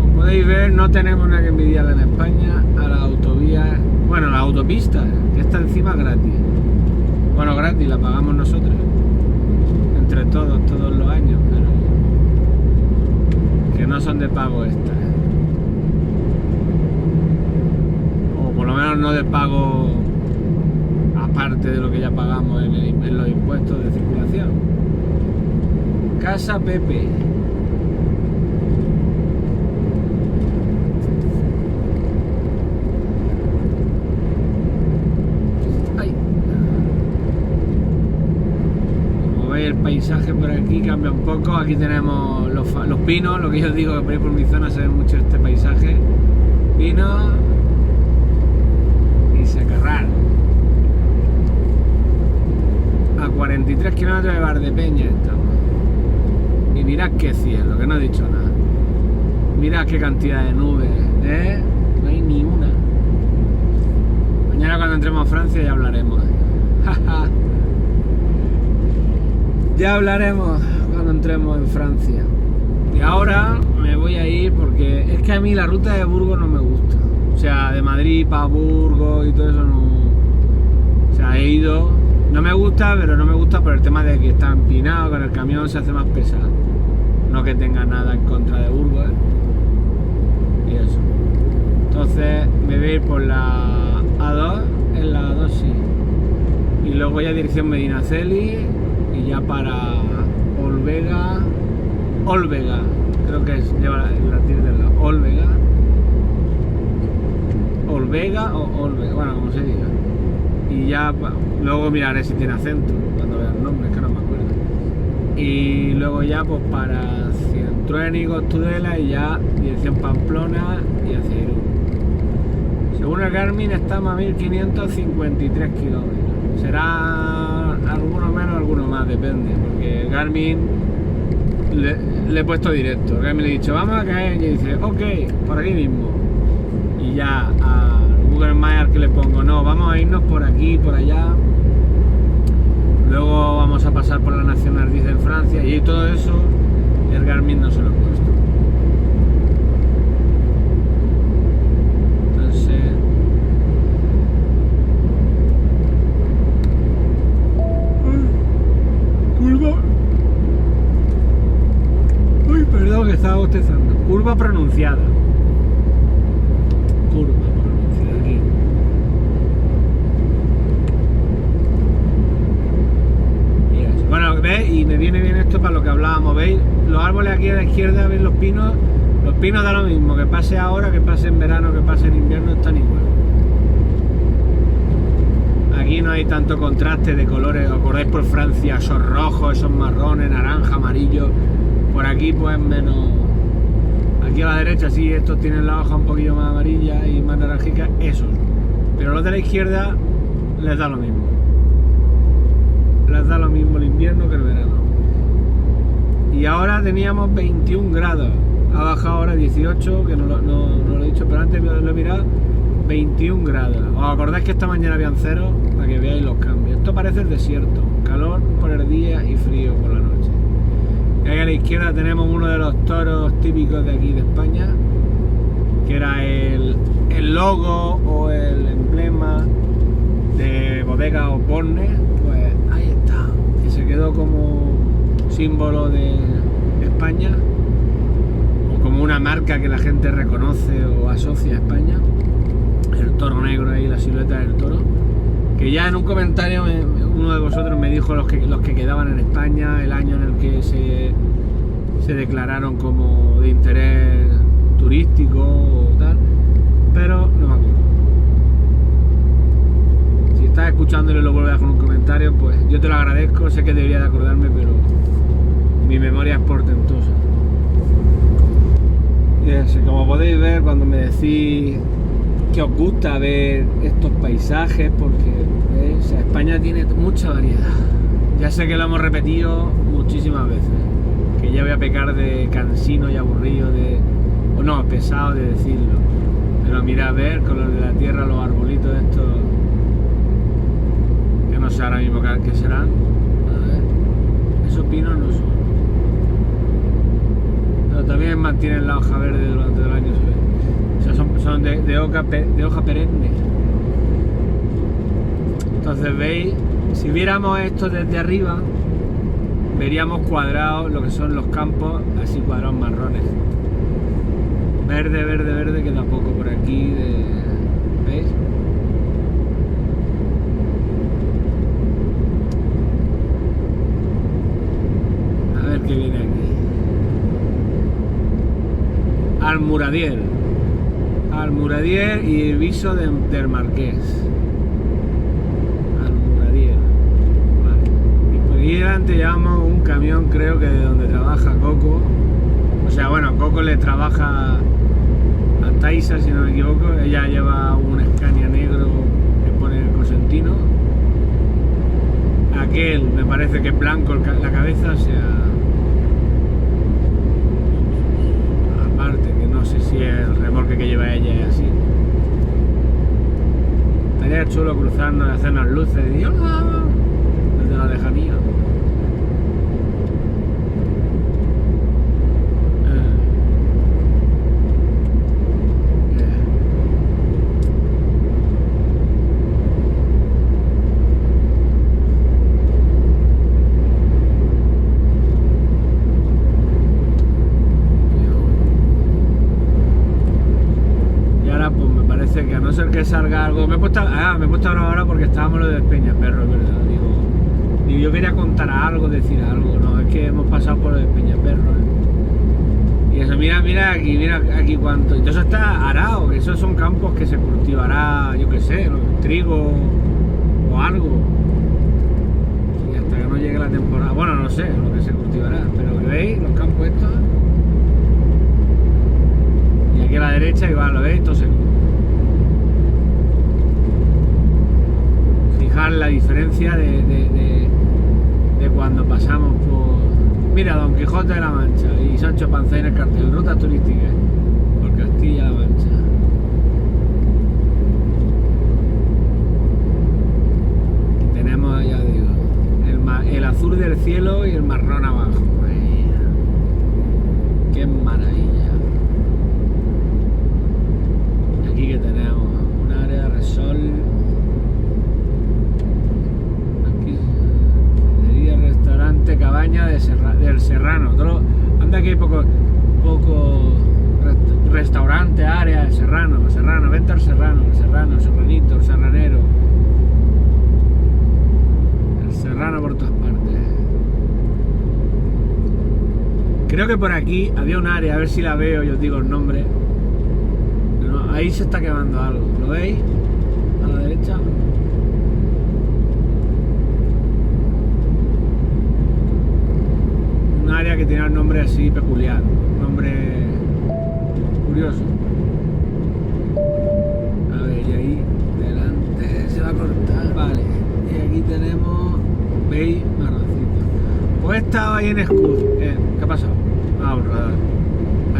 Como podéis ver, no tenemos nada que envidiar en España a la autovía. Bueno, la autopista, que está encima gratis. Bueno, gratis, la pagamos nosotros. Entre todos los años, pero que no son de pago estas. O por lo menos no de pago aparte de lo que ya pagamos en los impuestos de circulación. Casa Pepe. El paisaje por aquí cambia un poco. Aquí tenemos los pinos, lo que yo digo, que por ahí por mi zona se ve mucho este paisaje. Pinos y Secarral. A 43 kilómetros de Valdepeñas estamos. Y mirad qué cielo, que no he dicho nada. Mirad qué cantidad de nubes, ¿eh? No hay ni una. Mañana cuando entremos a Francia ya hablaremos. Ya hablaremos cuando entremos en Francia. Y ahora me voy a ir porque es que a mí la ruta de Burgos no me gusta. O sea, de Madrid para Burgos y todo eso no. O sea, he ido. No me gusta, pero no me gusta por el tema de que está empinado, con el camión se hace más pesado. No que tenga nada en contra de Burgos, ¿eh? Y eso. Entonces me voy a ir por la A2, en la A2 sí. Y luego ya dirección Medinaceli. Y ya para Olvega, creo que es, lleva la tilde de la Olvega o Olvega, bueno, como se diga. Y ya, luego miraré si tiene acento, cuando vea el nombre, es que no me acuerdo. Y luego ya pues para Cientruénigo, Tudela y ya dirección Pamplona y hacia Irún. Según el Garmin estamos a 1553 kilómetros. Será alguno menos, alguno más, depende, porque Garmin le he puesto directo. Garmin le he dicho, vamos a caer, y dice, ok, por aquí mismo. Y ya a Google Maps que le pongo, no, vamos a irnos por aquí, por allá. Luego vamos a pasar por la Nacional 10 en Francia, y todo eso el Garmin no se lo he puesto. Perdón, que estaba bostezando. Curva pronunciada. Curva pronunciada aquí. Yes. Bueno, ¿veis? Y me viene bien esto para lo que hablábamos, ¿veis? Los árboles aquí a la izquierda, ¿veis los pinos? Los pinos da lo mismo, que pase ahora, que pase en verano, que pase en invierno, están igual. Aquí no hay tanto contraste de colores, ¿os acordáis por Francia? Esos rojos, esos marrones, naranja, amarillo. Por aquí pues menos. Aquí a la derecha sí, estos tienen la hoja un poquillo más amarilla y más naranjica, esos. Pero los de la izquierda les da lo mismo. Les da lo mismo el invierno que el verano. Y ahora teníamos 21 grados. Ha bajado ahora 18, que no lo he dicho, pero antes lo he mirado. 21 grados. ¿Os acordáis que esta mañana habían cero? Para que veáis los cambios. Esto parece el desierto. Calor por el día y frío por la noche. Y ahí a la izquierda tenemos uno de los toros típicos de aquí de España, que era el logo o el emblema de Bodega Osborne. Pues ahí está, que se quedó como símbolo de España o como una marca que la gente reconoce o asocia a España. El toro negro ahí, la silueta del toro, que ya en un comentario uno de vosotros me dijo los que quedaban en España, el año en el que se declararon como de interés turístico o tal, pero no me acuerdo. Si estás escuchándolo y lo vuelves a dejar un comentario, pues yo te lo agradezco, sé que debería de acordarme, pero mi memoria es portentosa. Y eso, como podéis ver, cuando me decís que os gusta ver estos paisajes, porque ¿veis? España tiene mucha variedad. Ya sé que lo hemos repetido muchísimas veces, que ya voy a pecar de cansino y aburrido, o no, pesado de decirlo. Pero mira, a ver, color de la tierra, los arbolitos estos, que no sé ahora mismo qué serán. A ver, esos pinos no son. Pero también mantienen la hoja verde durante el año, se ve. O sea, son de hoja perenne. Entonces veis, si viéramos esto desde arriba, veríamos cuadrados lo que son los campos, así cuadrados marrones. Verde, verde, verde, queda poco por aquí. ¿Veis? A ver qué viene aquí. Almuradier y el viso del Marqués. Almuradier. Vale. Y por ahí delante llevamos un camión, creo que de donde trabaja Coco. O sea, bueno, Coco le trabaja a Taisa, si no me equivoco. Ella lleva un Scania negro que pone el Cosentino. Aquel me parece que es blanco la cabeza, o sea... No sé si el remolque que lleva ella es así. Estaría chulo cruzarnos y hacernos luces y ¡hola! Desde la lejanía. Que a no ser que salga algo, me he puesto ahora porque estábamos lo de Peñaperro, ¿verdad? Digo, yo quería contar algo, decir algo, no, es que hemos pasado por lo de Peñaperro, ¿eh? Y eso, mira aquí cuánto, entonces está arado, que esos son campos que se cultivará, yo qué sé, trigo o algo, y hasta que no llegue la temporada, bueno, no sé lo que se cultivará, pero ¿veis los campos estos? Y aquí a la derecha igual, ¿lo veis? Todo seco. Fijar la diferencia de cuando pasamos por... Mira, Don Quijote de la Mancha y Sancho Panza en el cartel, rutas turísticas por Castilla-La Mancha. Y tenemos, ya digo, el azul del cielo y el marrón abajo. Ay, ¡qué maravilla! Y aquí que tenemos un área de resol. Cabaña del Serrano. Anda que hay poco restaurante, área, el Serrano, vente al Serrano, el Serranito, el Serranero. El Serrano por todas partes. Creo que por aquí había un área, a ver si la veo y os digo el nombre. Pero ahí se está quemando algo, ¿lo veis? A la derecha. Área que tiene un nombre así peculiar, un nombre curioso. A ver, y ahí delante se va a cortar, vale. Y aquí tenemos, veis, marroncito. Pues estaba ahí en Scud. ¿Qué ha pasado? Ah, un radar.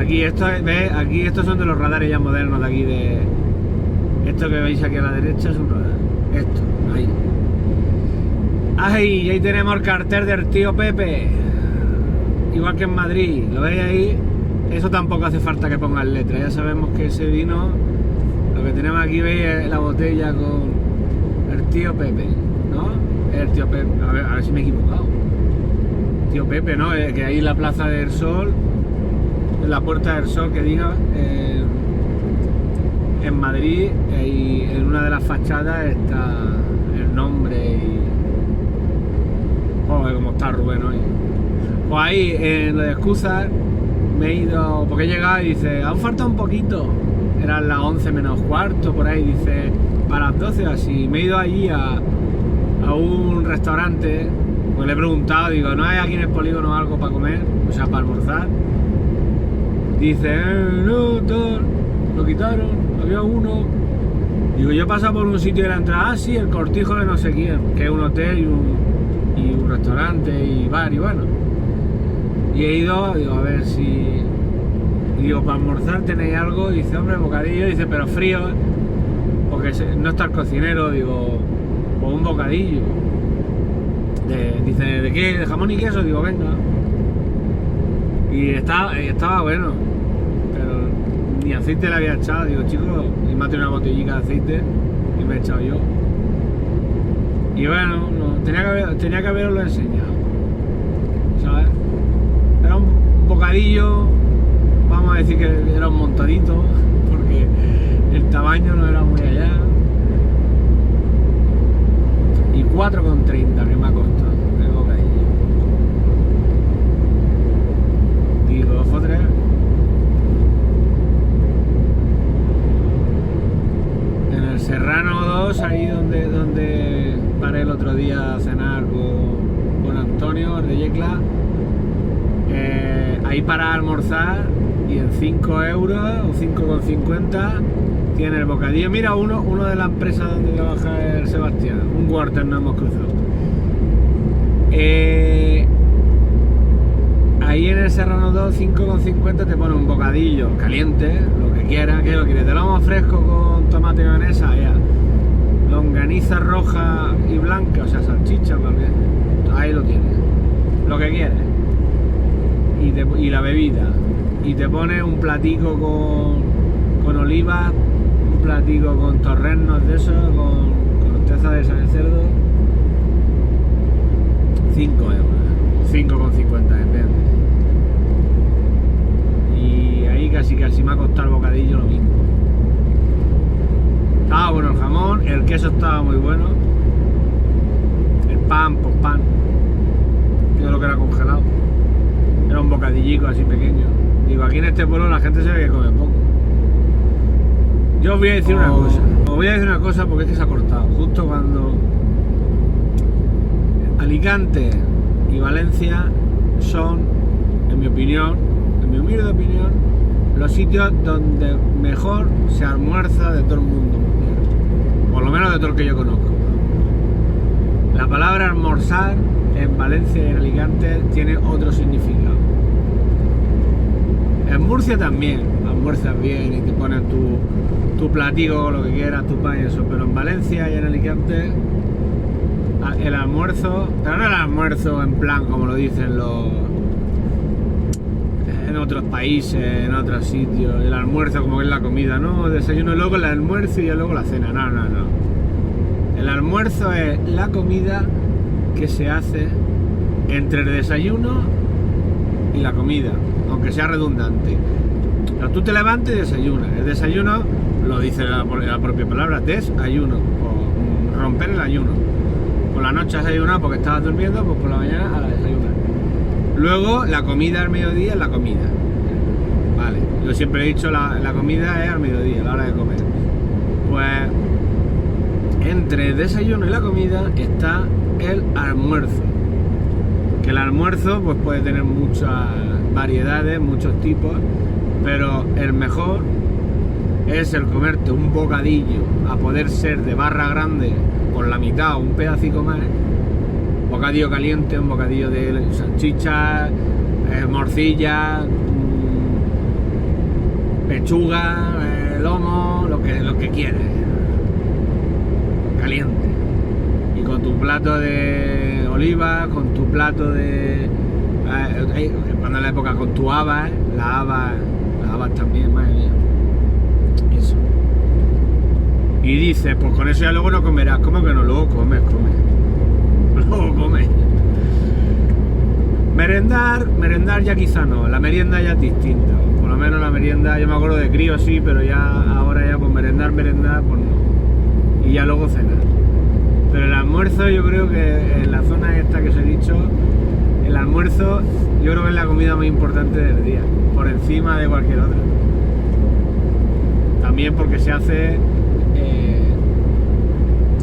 Aquí aquí estos son de los radares ya modernos de aquí de. Esto que veis aquí a la derecha es un radar. Esto, ahí. Ahí, y ahí tenemos el cartel del tío Pepe. Igual que en Madrid, ¿lo veis ahí? Eso tampoco hace falta que pongan letras, ya sabemos que ese vino, lo que tenemos aquí, veis, es la botella con el tío Pepe, ¿no? El tío Pepe, a ver si me he equivocado. Tío Pepe, ¿no? Que ahí en la Plaza del Sol, en la Puerta del Sol, que diga, en Madrid, y en una de las fachadas está el nombre Joder, cómo está Rubén hoy. Pues ahí, en lo de excusas, me he ido, porque he llegado y dice, aún falta un poquito. Eran las 11 menos cuarto, por ahí, dice, para las 12 así. Me he ido allí a un restaurante, pues le he preguntado, digo, ¿no hay aquí en el polígono algo para comer? O sea, para almorzar. Dice, no, todo, lo quitaron, había uno. Digo, yo he pasado por un sitio de la entrada, sí, el Cortijo de no sé quién, que es un hotel y un restaurante y bar, y bueno. Y he ido, digo, a ver si... Digo, para almorzar tenéis algo, dice, hombre, bocadillo, dice, pero frío, porque no está el cocinero, digo, pues un bocadillo. Dice, ¿de qué? ¿De jamón y queso? Digo, venga. Y estaba bueno, pero ni aceite le había echado, digo, chicos, y me ha tenido una botellita de aceite y me he echado yo. Y bueno, no, tenía que haberoslo enseñado, ¿sabes? Era un bocadillo, vamos a decir que era un montadito, porque el tamaño no era muy allá. Y 4,30 que me ha costado el bocadillo. Digo, fotre. En el Serrano 2, ahí donde paré el otro día a cenar con Antonio de Yecla, ahí para almorzar y en 5 euros o 5,50 tiene el bocadillo. Mira, uno de la empresa donde trabaja el Sebastián, un Worter nos hemos cruzado. Ahí en el Serrano 2, 5,50 te pone un bocadillo caliente, lo que quieras. ¿Qué lo quieres? ¿De lomo fresco con tomate y mayonesa? Ya. Longaniza roja y blanca, o sea, salchicha, ¿vale? Ahí lo tienes. Lo que quieres. Y la bebida. Y te pone un platico con olivas, un platico con torrenos de esos, con corteza de esa de cerdo. 5 euros. 5,50 depende. Y ahí casi me ha costado el bocadillo lo mismo. Estaba bueno el jamón, el queso estaba muy bueno. El pan, pues pan. Yo lo que era congelado. Era un bocadillico así pequeño. Digo, aquí en este pueblo la gente se ve que come poco. Yo os voy a decir una cosa. Os voy a decir una cosa porque es que se ha cortado. Justo cuando Alicante y Valencia son, en mi opinión, en mi humilde opinión, los sitios donde mejor se almuerza de todo el mundo mundial. Por lo menos de todo el que yo conozco. La palabra almorzar en Valencia y en Alicante tiene otro significado. En Murcia también almuerzas bien y te ponen tu platico, lo que quieras, tu pan y eso, pero en Valencia y en Alicante el almuerzo, pero no el almuerzo en plan como lo dicen en otros países, en otros sitios, el almuerzo como que es la comida, no, desayuno, luego el almuerzo y luego la cena, no. El almuerzo es la comida que se hace entre el desayuno y la comida, aunque sea redundante. Pero tú te levantas y desayunas. El desayuno lo dice la propia palabra, desayuno, o romper el ayuno. Por la noche has desayunado porque estabas durmiendo, pues por la mañana a la desayunar. Luego la comida al mediodía es la comida. Vale, yo siempre he dicho la comida es al mediodía, a la hora de comer. Pues entre el desayuno y la comida está el almuerzo. Que el almuerzo pues puede tener muchas variedades, muchos tipos, pero el mejor es el comerte un bocadillo, a poder ser de barra grande, con la mitad o un pedacito más, bocadillo caliente, un bocadillo de salchicha, morcilla, pechuga, lomo, lo que quieras, caliente, y con tu plato de oliva, con tu plato de cuando es la época, con tu habas, las habas también, madre mía, eso. Y dices, pues con eso ya luego no comerás. ¿Cómo que no? Luego comes. Luego comes. Merendar ya quizá no, la merienda ya es distinta. Por lo menos la merienda, yo me acuerdo de crío sí, pero ya ahora ya pues merendar, pues no. Y ya luego cenar. Pero el almuerzo, yo creo que en la zona esta que os he dicho, el almuerzo yo creo que es la comida más importante del día, por encima de cualquier otra. También porque se hace,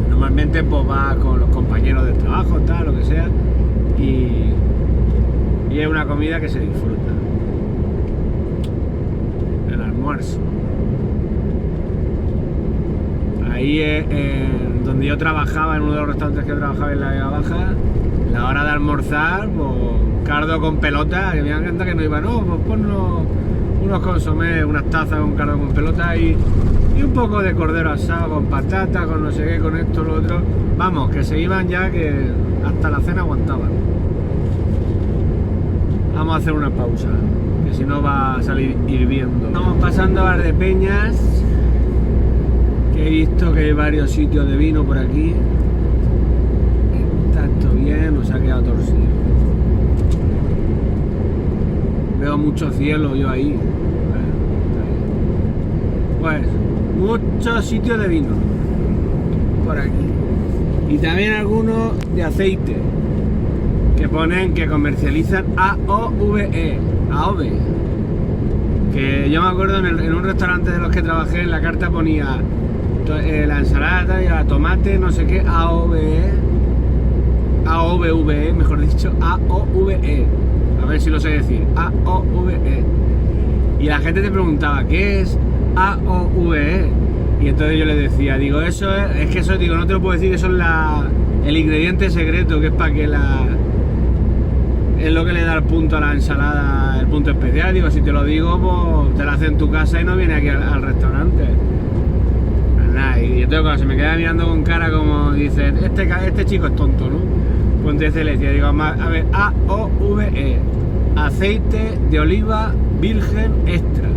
normalmente pues va con los compañeros del trabajo, tal, lo que sea, y es una comida que se disfruta. El almuerzo. Ahí donde yo trabajaba, en uno de los restaurantes que trabajaba en la Vega Baja, la hora de almorzar, pues cardo con pelota, que me encanta que no iba, no, pues ponnos unos consomés, unas tazas con cardo con pelota y un poco de cordero asado con patata, con no sé qué, con esto, lo otro. Vamos, que se iban ya, que hasta la cena aguantaban. Vamos a hacer una pausa, que si no va a salir hirviendo. Estamos pasando a Valdepeñas, que he visto que hay varios sitios de vino por aquí. Está esto bien, nos ha quedado torcido. Veo mucho cielo yo ahí. Pues muchos sitios de vino por aquí. Y también algunos de aceite, que ponen que comercializan AOVE. Que yo me acuerdo en un restaurante de los que trabajé, en la carta ponía la ensalada y la tomate, no sé qué, AOVE, mejor dicho, AOVE. A ver si lo sé decir, AOVE. Y la gente te preguntaba, ¿qué es AOVE? Y entonces yo le decía, digo, eso es que eso, digo, no te lo puedo decir, eso es el ingrediente secreto, que es para que es lo que le da el punto a la ensalada, el punto especial. Digo, si te lo digo, pues te lo haces en tu casa y no viene aquí al restaurante. Nada, y entonces cuando se me queda mirando con cara como dice, este chico es tonto, ¿no? Pues entonces le decía, digo, a ver, AOVE, aceite de oliva virgen extra.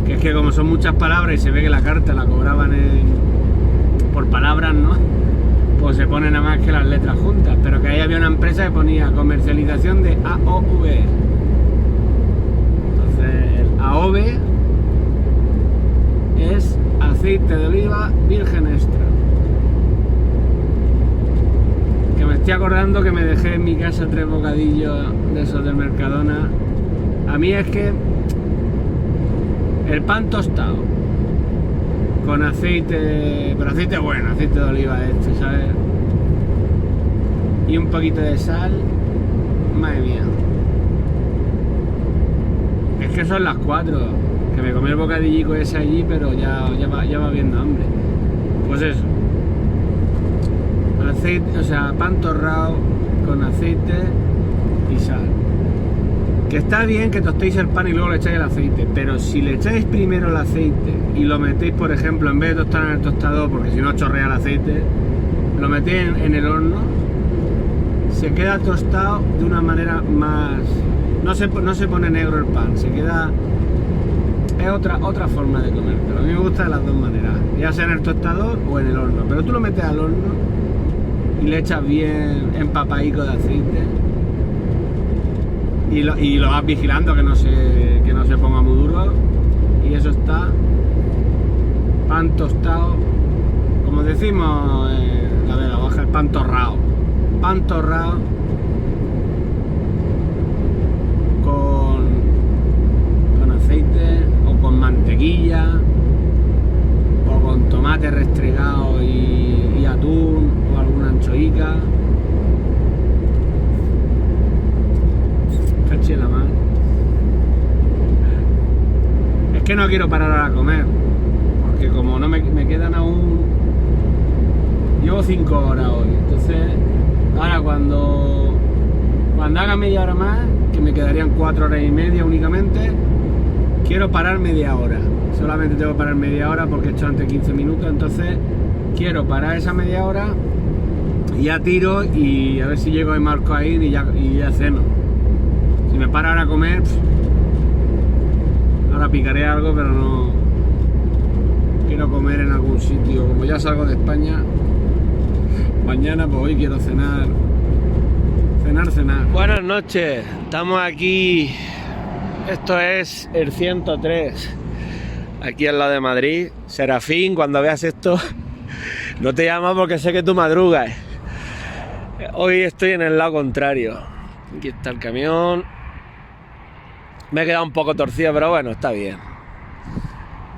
Que es que como son muchas palabras y se ve que la carta la cobraban por palabras, ¿no? Pues se ponen nada más que las letras juntas, pero que ahí había una empresa que ponía comercialización de AOVE. Entonces el AOVE es aceite de oliva virgen extra. Que me estoy acordando que me dejé en mi casa 3 bocadillos de esos del Mercadona. A mí es que el pan tostado con aceite, pero aceite bueno, aceite de oliva ¿sabes? Y un poquito de sal, madre mía. Es que son las 4, que me comí el bocadillico ese allí, pero ya va viendo hambre. Pues eso, aceite, o sea, pan torrado con aceite y sal. Que está bien que tostéis el pan y luego le echáis el aceite, pero si le echáis primero el aceite y lo metéis, por ejemplo, en vez de tostar en el tostador, porque si no chorrea el aceite, lo metéis en el horno, se queda tostado de una manera más... No se pone negro el pan, se queda... Es otra forma de comértelo. A mí me gusta de las dos maneras, ya sea en el tostador o en el horno, pero tú lo metes al horno y le echas bien empapadico de aceite. Y lo vas vigilando que no se ponga muy duro. Y eso está pan tostado, como decimos en la Vega Baja, el pan torrado. Pan torrado con aceite o con mantequilla o con tomate restregado y atún o alguna anchoica. La mano. Es que no quiero parar a comer, porque como no me quedan aún, llevo 5 horas hoy, entonces ahora cuando haga media hora más, que me quedarían 4 horas y media únicamente, quiero parar media hora. Solamente tengo que parar media hora porque he hecho antes 15 minutos, entonces quiero parar esa media hora y ya tiro y a ver si llego y marco a ir y ya ceno. Si me paro ahora a comer, ahora picaré algo, pero no quiero comer en algún sitio. Como ya salgo de España, mañana pues hoy quiero cenar. Buenas noches, estamos aquí, esto es el 103, aquí al lado de Madrid. Serafín, cuando veas esto, No te llamo porque sé que tú madrugas. Hoy estoy en el lado contrario. Aquí está el camión. Me he quedado un poco torcido, pero bueno, está bien.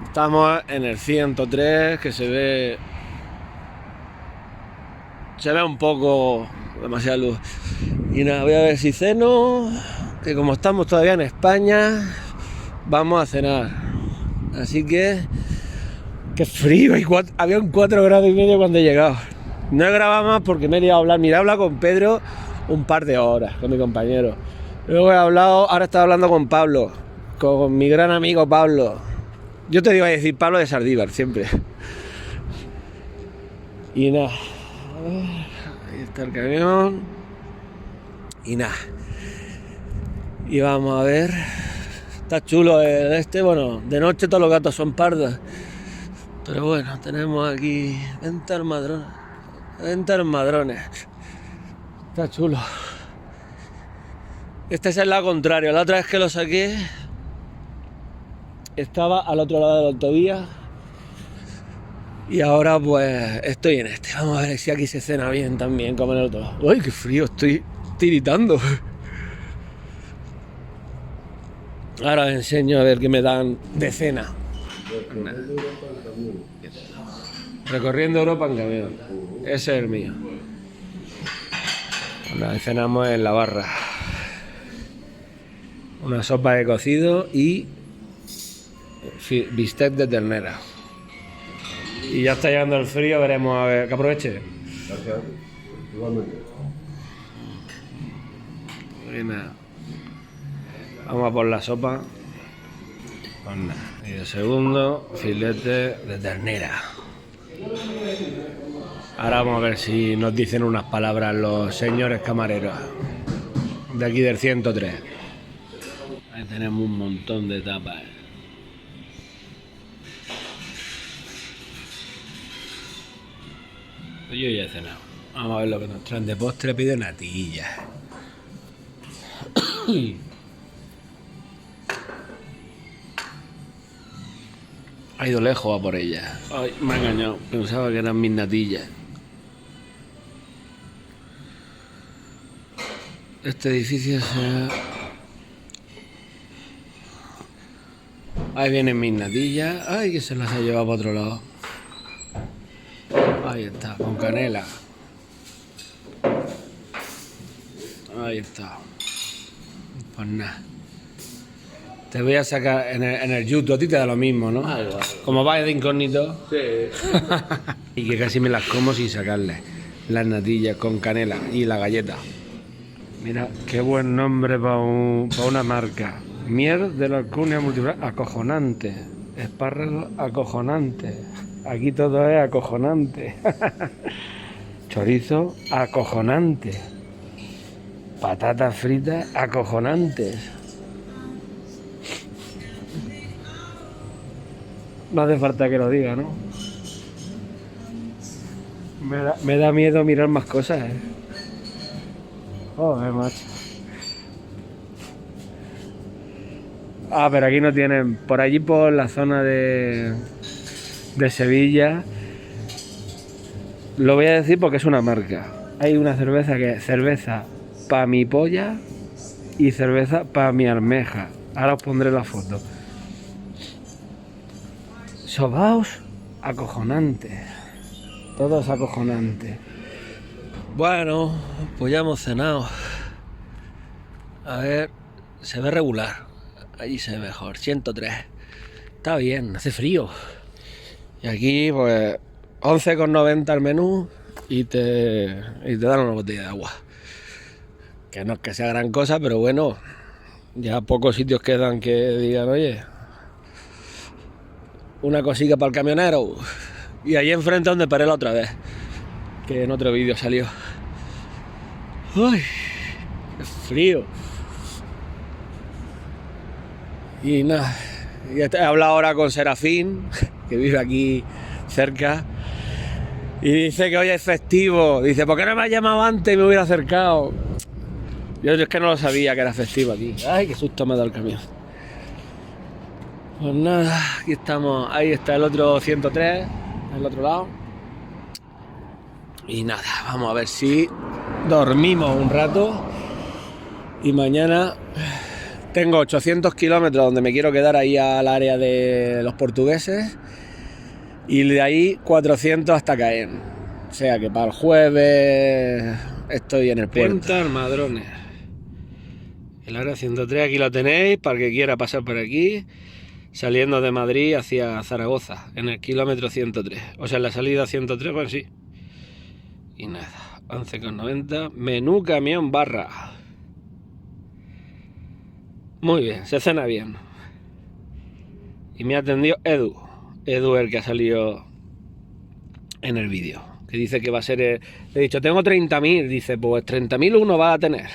Estamos en el 103, que se ve un poco demasiada luz. Y nada, voy a ver si ceno, que como estamos todavía en España, vamos a cenar. Así que qué frío, había un 4 grados y medio cuando he llegado. No he grabado más porque me he ido a hablar. Mira, he hablado con Pedro un par de horas, con mi compañero. Luego ahora estaba hablando con Pablo, con mi gran amigo Pablo. Yo te iba a decir Pablo de Sardíbar, siempre. Y nada, ahí está el camión. Y nada. Y vamos a ver. Está chulo bueno, de noche todos los gatos son pardos. Pero bueno, tenemos aquí 20 armadrones. Está chulo. Este es el lado contrario. La otra vez que lo saqué estaba al otro lado de la autovía. Y ahora pues estoy en este. Vamos a ver si aquí se cena bien también como en el otro. ¡Uy, qué frío! Estoy tiritando. Ahora os enseño a ver qué me dan de cena. Recorriendo Europa en camión. Ese es el mío. Bueno, cenamos en la barra. Una sopa de cocido y bistec de ternera. Y ya está llegando el frío, veremos a ver. Que aproveche. Gracias. Igualmente. Nada. Vamos a por la sopa. Pues nada. Y de segundo, filete de ternera. Ahora vamos a ver si nos dicen unas palabras los señores camareros de aquí del 103. Ahí tenemos un montón de tapas. Yo ya he cenado. Vamos a ver lo que nos traen de postre. Pido natilla. Ha ido lejos a por ella. Ay, me ha engañado. Pensaba que eran mis natillas. Este edificio se... Ahí vienen mis natillas. Ay, que se las ha llevado para otro lado. Ahí está, con canela. Ahí está. Pues nada. Te voy a sacar en el YouTube, a ti te da lo mismo, ¿no? Ah, igual. Como vais de incógnito. Sí. Y que casi me las como sin sacarle las natillas con canela y la galleta. Mira, qué buen nombre para una marca. Miel de la Alcurnia multiplicar, acojonante. Espárragos, acojonante. Aquí todo es acojonante. Chorizo, acojonante. Patatas fritas, acojonantes. No hace falta que lo diga, ¿no? Me da miedo mirar más cosas, ¿eh? Joder, macho. Ah, pero aquí no tienen. Por allí, por la zona de Sevilla, lo voy a decir porque es una marca. Hay una cerveza que es cerveza pa' mi polla y cerveza pa' mi almeja. Ahora os pondré la foto. Sobaos acojonantes. Todos acojonantes. Bueno, pues ya hemos cenado. A ver, se ve regular. Allí se ve mejor. 103. Está bien, hace frío. Y aquí, pues, 11,90 el menú y te dan una botella de agua. Que no es que sea gran cosa, pero bueno, ya pocos sitios quedan que digan, oye, una cosita para el camionero. Y ahí enfrente donde paré la otra vez, que en otro vídeo salió. ¡Uy! ¡Qué frío! Y nada, he hablado ahora con Serafín, que vive aquí cerca, y dice que hoy es festivo. Dice, ¿por qué no me has llamado antes y me hubiera acercado? Yo es que no lo sabía que era festivo aquí. ¡Ay, qué susto me ha dado el camión! Pues nada, aquí estamos. Ahí está el otro 103, al otro lado. Y nada, vamos a ver si dormimos un rato. Y mañana tengo 800 kilómetros donde me quiero quedar ahí al área de los portugueses. Y de ahí 400 hasta Caen. O sea que para el jueves estoy en el puerto. Puertas Madrones. El área 103, aquí lo tenéis, para el que quiera pasar por aquí. Saliendo de Madrid hacia Zaragoza, en el kilómetro 103. O sea, en la salida 103, pues sí. Y nada, 11,90. Menú camión barra. Muy bien, se cena bien. Y me ha atendido Edu. Edu el que ha salido en el vídeo. Que dice que va a ser... Le he dicho, tengo 30.000. Dice, pues 30.000 uno va a tener.